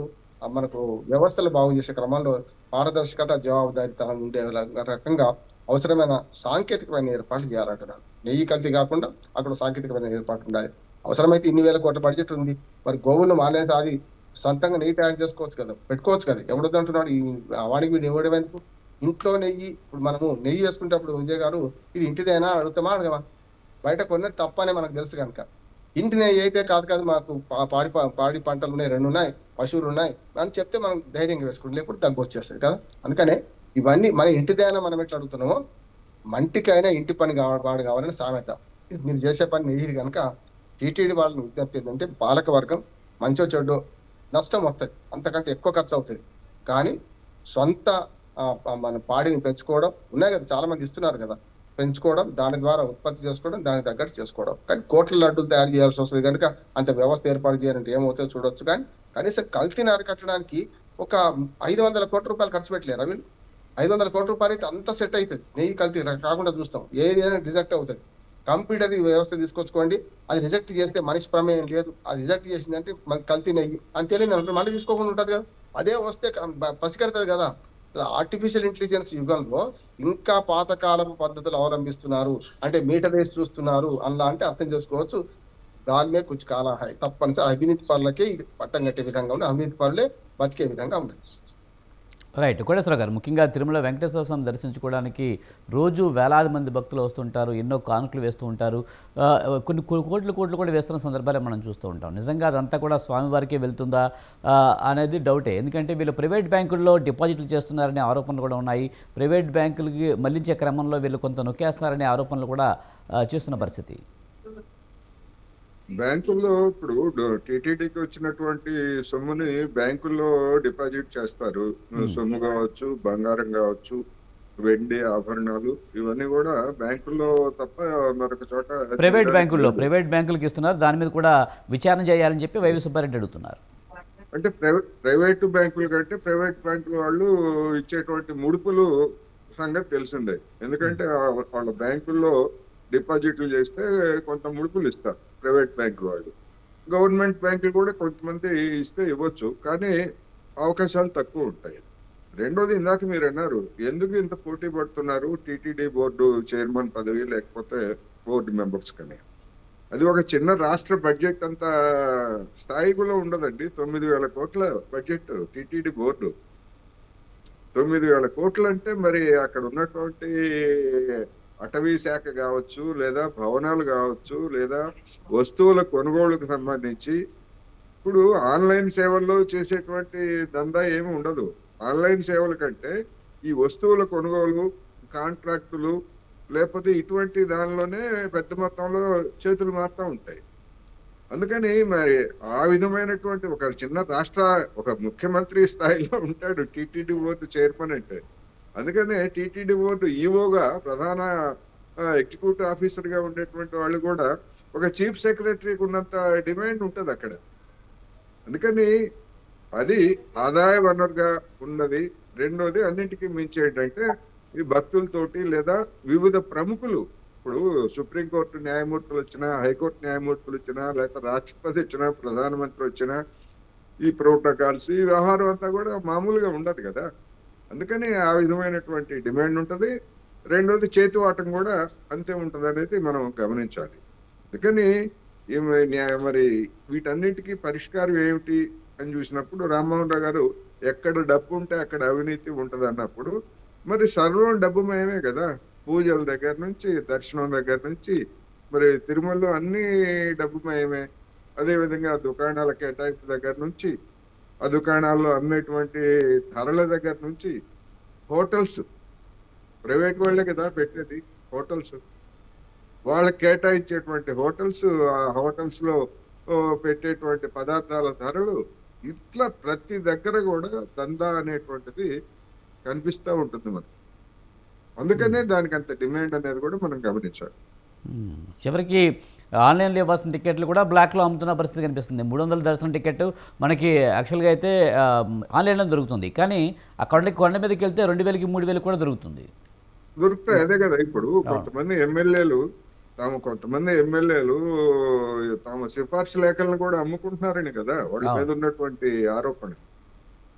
మనకు వ్యవస్థలు బాగు చేసే క్రమంలో పారదర్శకత, జవాబుదారీతనం ఉండే రకంగా అవసరమైన సాంకేతికమైన ఏర్పాట్లు చేయాలంటున్నారు. నెయ్యి కల్తీ కాకుండా అక్కడ సాంకేతికమైన ఏర్పాట్లు ఉండాలి. అవసరమైతే ఇన్ని వేల కోట్ల బడ్జెట్ ఉంది. మరి గోవులను మానేసి అది సొంతంగా నెయ్యి తయారు చేసుకోవచ్చు కదా, పెట్టుకోవచ్చు కదా. ఎవడొద్దంటున్నాడు? ఈ వాడికి వీడు ఇవ్వడం ఎందుకు? ఇంట్లో నెయ్యి, ఇప్పుడు మనము నెయ్యి వేసుకుంటప్పుడు విజయ్ గారు ఇది ఇంటిదైనా అడుగుతామా అడగమా? బయట కొన్నది తప్పనే మనకు తెలుసు కనుక. ఇంటి నెయ్యి అయితే కాదు మాకు పాడి పంటలు ఉన్నాయి, 2 ఉన్నాయి, పశువులు ఉన్నాయి అని చెప్తే మనం ధైర్యంగా వేసుకుంటాం, లేకపోతే దగ్గు వచ్చేస్తుంది కదా. అందుకనే ఇవన్నీ మన ఇంటిదైనా మనం ఎట్లా అడుగుతున్నామో మంటికైనా ఇంటి పని వాడు కావాలని సామెత. మీరు చేసే పని నెయ్యి కనుక టీటీడీ వాళ్ళని విజ్ఞప్తి ఏంటంటే పాలక వర్గం మంచో చెడ్డో నష్టం వస్తుంది, అంతకంటే ఎక్కువ ఖర్చు అవుతుంది. కానీ సొంత మన పాడిని పెంచుకోవడం ఉన్నాయి కదా, చాలా మంది ఇస్తున్నారు కదా, పెంచుకోవడం, దాని ద్వారా ఉత్పత్తి చేసుకోవడం, దానికి తగ్గట్టు చేసుకోవడం. కానీ కోట్ల లడ్డూలు తయారు చేయాల్సి వస్తుంది కనుక అంత వ్యవస్థ ఏర్పాటు చేయాలంటే ఏమవుతుందో చూడొచ్చు. కానీ కనీసం కల్తీని అరికట్టడానికి ఒక 500 కోట్ల రూపాయలు ఖర్చు పెట్టలేరు వీళ్ళు. 500 కోట్ల రూపాయలు అయితే అంత సెట్ అవుతుంది. నెయ్యి కల్తీ కాకుండా చూస్తాం, ఏదైనా రిజెక్ట్ అవుతుంది. కంప్యూటర్ వ్యవస్థ తీసుకొచ్చుకోండి, అది రిజెక్ట్ చేస్తే మనిషి ప్రమేయం లేదు, అది రిజెక్ట్ చేసిందంటే మనకి కల్తీ నెయ్యి అని తెలియదు అనుకో, మళ్ళీ తీసుకోకుండా ఉంటుంది కదా. అదే వస్తే పసిగడుతుంది కదా. ఆర్టిఫిషియల్ ఇంటెలిజెన్స్ యుగంలో ఇంకా పాతకాలపు పద్ధతులు అవలంబిస్తున్నారు అంటే మీటర్ వేసి చూస్తున్నారు అలా అంటే అర్థం చేసుకోవచ్చు. దానిమే కొంచెం కాలం తప్పనిసరి అవినీతి పరులకే ఇది పట్టం కట్టే విధంగా ఉంది, అవినీతి పరులే బతికే విధంగా ఉంది. రైట్. కోటేశ్వర గారు, ముఖ్యంగా తిరుమల వెంకటేశ్వర స్వామి దర్శించుకోవడానికి రోజు వేలాది మంది భక్తులు వస్తుంటారు, ఎన్నో కానుకలు వేస్తూ ఉంటారు, కొన్ని కోట్లు కూడా వేస్తున్న సందర్భాలే మనం చూస్తూ ఉంటాం. నిజంగా అదంతా కూడా స్వామివారికే వెళ్తుందా అనేది డౌటే. ఎందుకంటే వీళ్ళు ప్రైవేట్ బ్యాంకుల్లో డిపాజిట్లు చేస్తున్నారనే ఆరోపణలు కూడా ఉన్నాయి. ప్రైవేట్ బ్యాంకులకి మళ్లించే క్రమంలో వీళ్ళు కొంత నొక్కేస్తున్నారనే ఆరోపణలు కూడా చేస్తున్న పరిస్థితి. బ్యాంకుల్లో ఇప్పుడు టీటీడీకి వచ్చినటువంటి సొమ్ముని బ్యాంకుల్లో డిపాజిట్ చేస్తారు. సొమ్ము కావచ్చు, బంగారం కావచ్చు, వెండి ఆభరణాలు, ఇవన్నీ కూడా బ్యాంకుల్లో తప్ప మరొక చోట ప్రైవేట్ బ్యాంకులకు ఇస్తున్నారు. దాని మీద కూడా విచారణ చేయాలని చెప్పి వైవి సుబ్బారెడ్డి అడుగుతున్నారు. అంటే ప్రైవేటు బ్యాంకుల కంటే ప్రైవేట్ బ్యాంకుల వాళ్ళు ఇచ్చేటువంటి ముడుపులు సంగతి తెలిసిందే. ఎందుకంటే వాళ్ళ బ్యాంకుల్లో డిపాజిట్లు చేస్తే కొంత ముడుపులు ఇస్తారు ప్రైవేట్ బ్యాంకు వాళ్ళు. గవర్నమెంట్ బ్యాంకులు కూడా కొంతమంది ఇస్తే ఇవ్వచ్చు, కానీ అవకాశాలు తక్కువ ఉంటాయి. రెండోది ఇందాక మీరు అన్నారు, ఎందుకు ఇంత పోటీ పడుతున్నారు టీటీడీ బోర్డు చైర్మన్ పదవి లేకపోతే బోర్డు మెంబర్స్ కని. అది ఒక చిన్న రాష్ట్ర బడ్జెట్ అంత స్థాయి కూడా ఉండదండి. 9,000 కోట్ల బడ్జెట్ టీటీడీ బోర్డు. 9,000 కోట్లు అంటే మరి అక్కడ ఉన్నటువంటి అటవీ శాఖ కావచ్చు, లేదా భవనాలు కావచ్చు, లేదా వస్తువుల కొనుగోలుకు సంబంధించి ఇప్పుడు ఆన్లైన్ సేవల్లో చేసేటువంటి దందా ఏమి ఉండదు. ఆన్లైన్ సేవల కంటే ఈ వస్తువుల కొనుగోలు, కాంట్రాక్టులు, లేకపోతే ఇటువంటి దానిలోనే పెద్ద మొత్తంలో చేతులు మారుతూ ఉంటాయి. అందుకని మరి ఆ విధమైనటువంటి ఒక చిన్న రాష్ట్ర ఒక ముఖ్యమంత్రి స్థాయిలో ఉంటాడు టీటీడీ బోర్డు చైర్మన్ అంటే. అందుకనే టీటీడీ బోర్డు ఈఓగా ప్రధాన ఎగ్జిక్యూటివ్ ఆఫీసర్ గా ఉండేటువంటి వాళ్ళు కూడా ఒక చీఫ్ సెక్రటరీకి ఉన్నంత డిమాండ్ ఉంటుంది అక్కడ. అందుకని అది ఆదాయ వనరుగా ఉన్నది. రెండోది అన్నింటికీ మించి ఏంటంటే ఈ భక్తులతోటి లేదా వివిధ ప్రముఖులు, ఇప్పుడు సుప్రీంకోర్టు న్యాయమూర్తులు వచ్చినా, హైకోర్టు న్యాయమూర్తులు వచ్చినా, లేకపోతే రాష్ట్రపతి వచ్చినా, ప్రధానమంత్రి వచ్చినా ఈ ప్రోటోకాల్స్ ఈ వ్యవహారం అంతా కూడా మామూలుగా ఉండదు కదా. అందుకని ఆ విధమైనటువంటి డిమాండ్ ఉంటుంది. రెండోది చేతివాటం కూడా అంతే ఉంటుంది అనేది మనం గమనించాలి. అందుకని మరి వీటన్నిటికీ పరిష్కారం ఏమిటి అని చూసినప్పుడు రామ్మోహన్ రావు గారు ఎక్కడ డబ్బు ఉంటే అక్కడ అవినీతి ఉంటుంది అన్నప్పుడు మరి సర్వం డబ్బుమయమే కదా. పూజల దగ్గర నుంచి, దర్శనం దగ్గర నుంచి, మరి తిరుమలలో అన్ని డబ్బుమయమే. అదేవిధంగా దుకాణాల కేటాయింపు దగ్గర నుంచి, ఆ దుకాణాల్లో అమ్మేటువంటి ధరల దగ్గర నుంచి, హోటల్స్ ప్రైవేట్ వాళ్ళే కదా పెట్టేది హోటల్స్, వాళ్ళకి కేటాయించేటువంటి హోటల్స్, ఆ హోటల్స్ లో పెట్టేటువంటి పదార్థాల ధరలు, ఇట్లా ప్రతి దగ్గర కూడా దందా అనేటువంటిది కనిపిస్తూ ఉంటుంది మనకి. అందుకనే దానికి అంత డిమాండ్ అనేది కూడా మనం గమనించాలి. చివరికి ఆన్లైన్లో ఇవ్వాల్సిన టికెట్లు కూడా బ్లాక్లో అమ్ముతున్న పరిస్థితి కనిపిస్తుంది. 300 దర్శనం టికెట్ మనకి యాక్చువల్గా అయితే ఆన్లైన్లో దొరుకుతుంది, కానీ అక్కడ కొండ మీదకి వెళ్తే 2,000కి 3,000 కూడా దొరుకుతుంది. దొరుకుతాయి. అదే కదా ఇప్పుడు కొంతమంది ఎమ్మెల్యేలు తాము సిఫార్సు లేఖలను కూడా అమ్ముకుంటున్నారని కదా వాళ్ళ మీద ఉన్నటువంటి ఆరోపణ.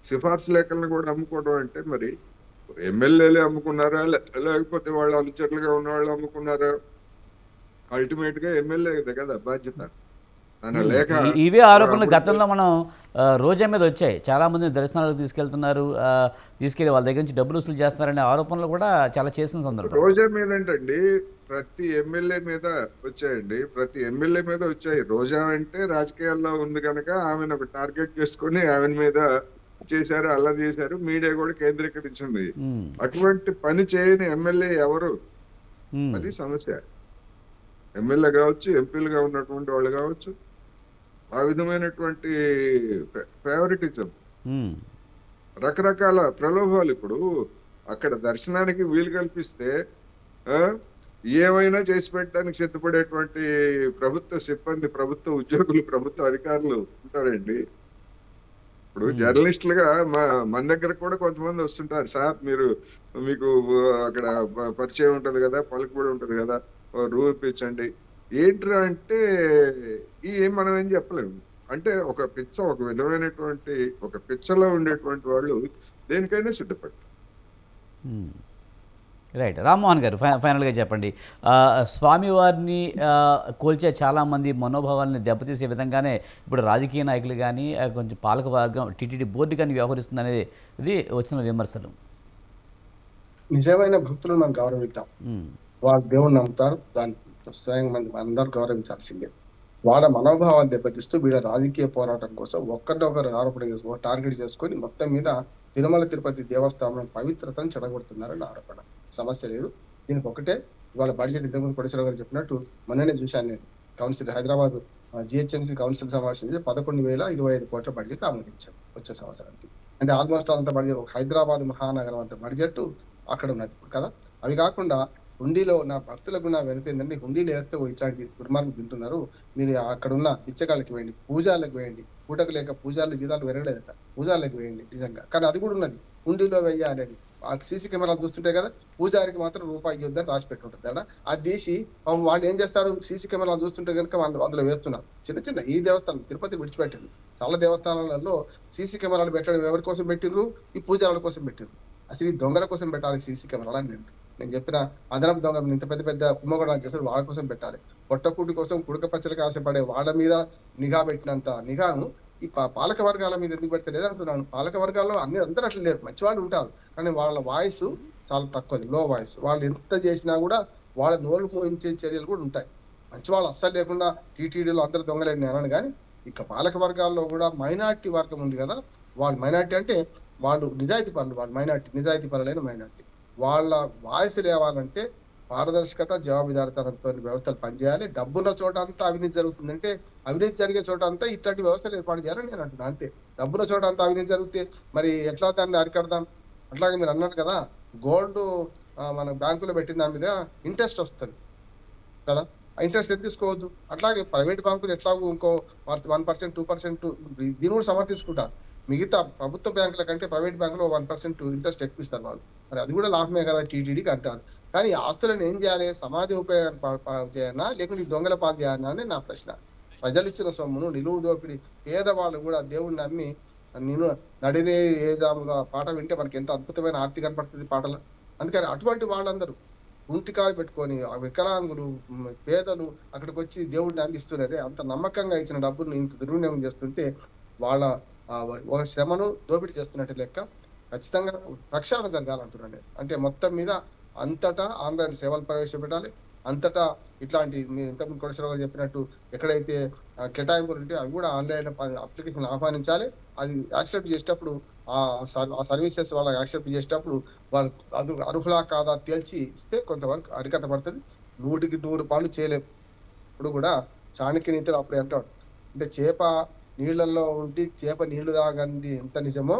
సిఫార్సు లేఖలను కూడా అమ్ముకోవడం అంటే మరి ఎమ్మెల్యేలే అమ్ముకున్నారా, లేకపోతే వాళ్ళ అనుచరులుగా ఉన్న వాళ్ళు అమ్ముకున్నారా? అల్టిమేట్ గా ఎమ్మెల్యే కదా బాధ్యత. ఇవే ఆరోపణలు గతంలో మనం రోజా మీద వచ్చాయి. చాలా మంది దర్శనాలకు తీసుకెళ్లి వాళ్ళ దగ్గర నుంచి డబ్బులు వసూలు చేస్తున్నారనే ఆరోపణలు కూడా చాలా చేసిన సందర్భం. రోజా మీద ఏంటండి ప్రతి ఎమ్మెల్యే మీద వచ్చాయండి, ప్రతి ఎమ్మెల్యే మీద వచ్చాయి. రోజా అంటే రాజకీయాల్లో ఉంది కనుక ఆమెను ఒక టార్గెట్ చేసుకుని ఆమె మీద చేశారు, అలా చేశారు, మీడియా కూడా కేంద్రీకరించింది. అటువంటి పని చేయని ఎమ్మెల్యే ఎవరు? అది సమస్య. ఎమ్మెల్యే కావచ్చు, ఎంపీలుగా ఉన్నటువంటి వాళ్ళు కావచ్చు, ఆ విధమైనటువంటి ఫేవరెటిజం, రకరకాల ప్రలోభాలు. ఇప్పుడు అక్కడ దర్శనానికి వీలు కల్పిస్తే ఏమైనా చేసి పెట్టడానికి సిద్ధపడేటువంటి ప్రభుత్వ సిబ్బంది, ప్రభుత్వ ఉద్యోగులు, ప్రభుత్వ అధికారులు ఉంటారండి. ఇప్పుడు జర్నలిస్టులుగా మన దగ్గర కూడా కొంతమంది వస్తుంటారు. సార్ మీకు అక్కడ పరిచయం ఉంటది కదా, పలుకుబడి ఉంటది కదా, రూమ్ ఇప్పించండి. ఏంట్రా అంటే మనం ఏం చెప్పలేము. అంటే ఒక విధమైనటువంటి ఒక పిచ్చలో ఉండేటువంటి వాళ్ళు దేనికైనా సిద్ధపడతారు. రైట్. రామ్మోహన్ గారు ఫైనల్గా చెప్పండి, స్వామివారిని కోల్చే చాలామంది మనోభావాలని దెబ్బతీసే విధంగానే ఇప్పుడు రాజకీయ నాయకులు కానీ కొంచెం పాలక వర్గం టీటీడీ బోర్డు కానీ వ్యవహరిస్తుంది అనేది ఇది వచ్చిన విమర్శలు. నిజమైన భక్తులు మనం గౌరవిద్దాం. వాళ్ళు దేవుణ్ణి నమ్ముతారు, దాన్ని స్వయం మంది అందరూ గౌరవించాల్సిందే. వాళ్ళ మనోభావాలు దెబ్బతీస్తూ వీళ్ళ రాజకీయ పోరాటం కోసం ఒకరినొకరు ఆరోపణ చేసుకో టార్గెట్ చేసుకొని మొత్తం మీద తిరుమల తిరుపతి దేవస్థానం పవిత్రతను చెడగొడుతున్నారని ఆరోపణ. సమస్య లేదు. దీనికి ఒకటే ఇవాళ బడ్జెట్ ఇంతకుముందు కొడిశ్వరరావు గారు చెప్పినట్టు మొన్ననే చూశాను నేను. కౌన్సిల్ హైదరాబాద్ జిహెచ్ఎంసీ కౌన్సిల్ సమావేశం 11,025 కోట్ల బడ్జెట్ ఆమోదించాం వచ్చే సంవత్సరానికి. అంటే ఆల్మోస్ట్ అంత బడ్జెట్, ఒక హైదరాబాద్ మహానగరం అంత బడ్జెట్ అక్కడ ఉన్నది కదా. అవి కాకుండా హుండీలో నా భక్తులకు నా వెనుకేందండి, హుండీలు వేస్తే ఇట్లాంటి దుర్మార్గం తింటున్నారు, మీరు అక్కడ ఉన్న బిచ్చగాళ్ళకి వేయండి, పూజాలకు వేయండి, పూటకు లేక పూజాలు జీతాలు పెరగలేదట, పూజాలకు వేయండి నిజంగా. కానీ అది కూడా ఉన్నది, హుండీలో వేయాలని సీసీ కెమెరాలు చూస్తుంటాయి కదా, పూజారికి మాత్రం రూపాయి ఇవ్వద్దని రాసి పెట్టుంటుంది అక్కడ. అది తీసి వాళ్ళు ఏం చేస్తారు, సీసీ కెమెరాలు చూస్తుంటే కనుక వాళ్ళు అందులో వేస్తున్నారు. చిన్న చిన్న ఈ దేవస్థానం తిరుపతి విడిచిపెట్టిండ్రు, చాలా దేవస్థానాలలో సీసీ కెమెరాలు పెట్టడం ఎవరి కోసం పెట్టిండ్రు, ఈ పూజారుల కోసం పెట్టిండ్రు. అసలు ఈ దొంగల కోసం పెట్టాలి సీసీ కెమెరాలు అని నేను చెప్పిన. అదనపు దొంగలు ఇంత పెద్ద పెద్ద కుంభకోణాలు చేస్తారు, వాళ్ళ కోసం పెట్టాలి. పొట్టకూటి కోసం కుడక పచ్చడికి ఆశపడే వాళ్ళ మీద నిఘా పెట్టినంత నిఘాను ఈ పాలక వర్గాల మీద ఎందుకు పెడితే లేదంటున్నాను. పాలక వర్గాల్లో అందరూ అట్లా లేరు, మంచివాళ్ళు ఉంటారు, కానీ వాళ్ళ వాయిస్ చాలా తక్కువది, లో వాయిస్. వాళ్ళు ఎంత చేసినా కూడా వాళ్ళ నోరు మూయించే చర్యలు కూడా ఉంటాయి. మంచివాళ్ళు అస్సలు లేకుండా టీటీడీలో అందరూ దొంగలేని నేను అన్నాను. కానీ ఇక పాలక వర్గాల్లో కూడా మైనార్టీ వర్గం ఉంది కదా, వాళ్ళు మైనార్టీ అంటే వాళ్ళు నిజాయితీ పనులు, వాళ్ళు నిజాయితీ పనులైన మైనార్టీ. వాళ్ళ వాయిస్ లేవాలంటే పారదర్శకత, జవాబుదారితనంతో వ్యవస్థలు పనిచేయాలి. డబ్బున్న చోట అంతా అవినీతి జరుగుతుందంటే అవినీతి జరిగే చోట అంతా ఇట్లాంటి వ్యవస్థలు ఏర్పాటు చేయాలని నేను అంటున్నాను. అంతే, డబ్బున్న చోట అంతా అవినీతి జరిగితే మరి ఎట్లా దాన్ని అరికడదాం? అట్లాగే మీరు అన్నారు కదా, గోల్డ్ మన బ్యాంకులో పెట్టిన దాని మీద ఇంట్రెస్ట్ వస్తుంది కదా, ఆ ఇంట్రెస్ట్ ఎంత తీసుకోవద్దు. అట్లాగే ప్రైవేట్ బ్యాంకులు ఎట్లాగో ఇంకో 1%, 2% దీని కూడా సమర్థించుకుంటారు. మిగతా ప్రభుత్వ బ్యాంకుల కంటే ప్రైవేట్ బ్యాంకులో 1% ఇంట్రెస్ట్ ఎక్కువ ఇస్తారు వాళ్ళు. మరి అది కూడా లాభమే కదా టీటీడీకి అంటారు. కానీ ఈ ఆస్తులను ఏం చేయాలి, సమాజం ఉపయోగం చేయాలన్నా లేకుంటే ఈ దొంగల పాలు చేయాలన్నా అని నా ప్రశ్న. ప్రజలు ఇచ్చిన సొమ్మును నిలువు దోపిడి, పేదవాళ్ళు కూడా దేవుడిని నమ్మి నేను నడిరే ఏజాములో పాట వింటే మనకి ఎంత అద్భుతమైన ఆర్తి కనపడుతుంది పాటలు. అందుకని అటువంటి వాళ్ళందరూ గుంటికాలు పెట్టుకొని ఆ వికలాంగులు, పేదలు అక్కడికి వచ్చి దేవుడిని అందిస్తున్నదే అంత నమ్మకంగా ఇచ్చిన డబ్బును ఇంత దుర్వినియోగం చేస్తుంటే వాళ్ళ ఒక శ్రమను దోపిడీ చేస్తున్నట్టు లెక్క. ఖచ్చితంగా ప్రక్షాళన జరగాలంటున్నాను. అంటే మొత్తం మీద అంతటా ఆన్లైన్ సేవలు ప్రవేశపెట్టాలి. అంతటా ఇట్లాంటి మీరు ఇంతకుముందు కోటేశ్వరరావు చెప్పినట్టు ఎక్కడైతే కేటాయింపులు ఉంటే అవి కూడా ఆన్లైన్ అప్లికేషన్ ఆహ్వానించాలి. అది యాక్సెప్ట్ చేసేటప్పుడు ఆ సర్వీసెస్ వాళ్ళకి యాక్సెప్ట్ చేసేటప్పుడు వాళ్ళు అది అర్హులా కాదా తేల్చి ఇస్తే కొంతవరకు అరికట్టబడుతుంది. 100% పనులు చేయలేవు. ఇప్పుడు కూడా చాణక్య నీతిలో అప్పుడు అంటాడు, అంటే చేప నీళ్లలో ఉండి చేప నీళ్లు తాగంది ఎంత నిజమో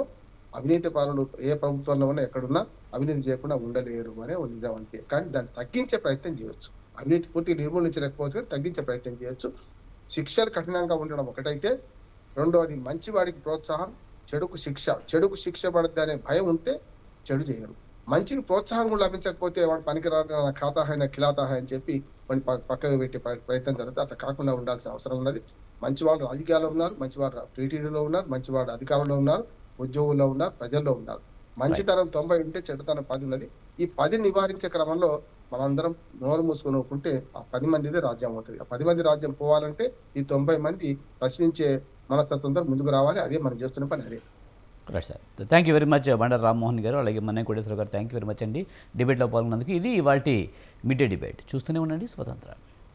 అవినీతి పరులు ఏ ప్రభుత్వంలో ఉన్నా ఎక్కడున్నా అవినీతి చేయకుండా ఉండలేరు అనే ఓ నిజం. అంటే కానీ దాన్ని తగ్గించే ప్రయత్నం చేయొచ్చు. అవినీతి పూర్తిగా నిర్మూలించలేకపోవచ్చు, కానీ తగ్గించే ప్రయత్నం చేయొచ్చు. శిక్షలు కఠినంగా ఉండడం ఒకటైతే, రెండవది మంచివాడికి ప్రోత్సాహం, చెడుకు శిక్ష పడద్దు అనే భయం ఉంటే చెడు చేయరు. మంచిని ప్రోత్సాహం కూడా లభించకపోతే వాడు పనికిరాని ఖాతాహైన కిలాతాహ అని చెప్పి వాడిని పక్కకు పెట్టే ప్రయత్నం జరుగుతుంది. అట్లా కాకుండా ఉండాల్సిన అవసరం ఉన్నది. మంచివాళ్ళు రాజకీయాల్లో ఉన్నారు, మంచివాడు టీటీడీలో ఉన్నారు, మంచివాడు అధికారంలో ఉన్నారు, ఉద్యోగుల్లో ఉన్నారు, ప్రజల్లో ఉన్నారు. మంచితనం 90 ఉంటే చెడుతనం 10 ఉన్నది. ఈ 10 నివారించే క్రమంలో మనందరం నోరు మూసుకొని ఒప్పుకుంటే ఆ 10 మందిదే రాజ్యం అవుతుంది. ఆ 10 మంది రాజ్యం పోవాలంటే ఈ 90 మంది ప్రశ్నించే మనస్తత్వంతో ముందుకు రావాలి. అదే మనం చేస్తున్న పని. అదే right sir, thank you very much Bandaru Rammohan గారు, అలాగే మన్నయ్య కోటేశ్వర గారు. థ్యాంక్ యూ వెరీ మచ్ అండి డిబేట్లో పాల్గొన్నందుకు. ఇది ఇవాల్టి మిడ్ డే డిబేట్. చూస్తూనే ఉండండి స్వతంత్ర.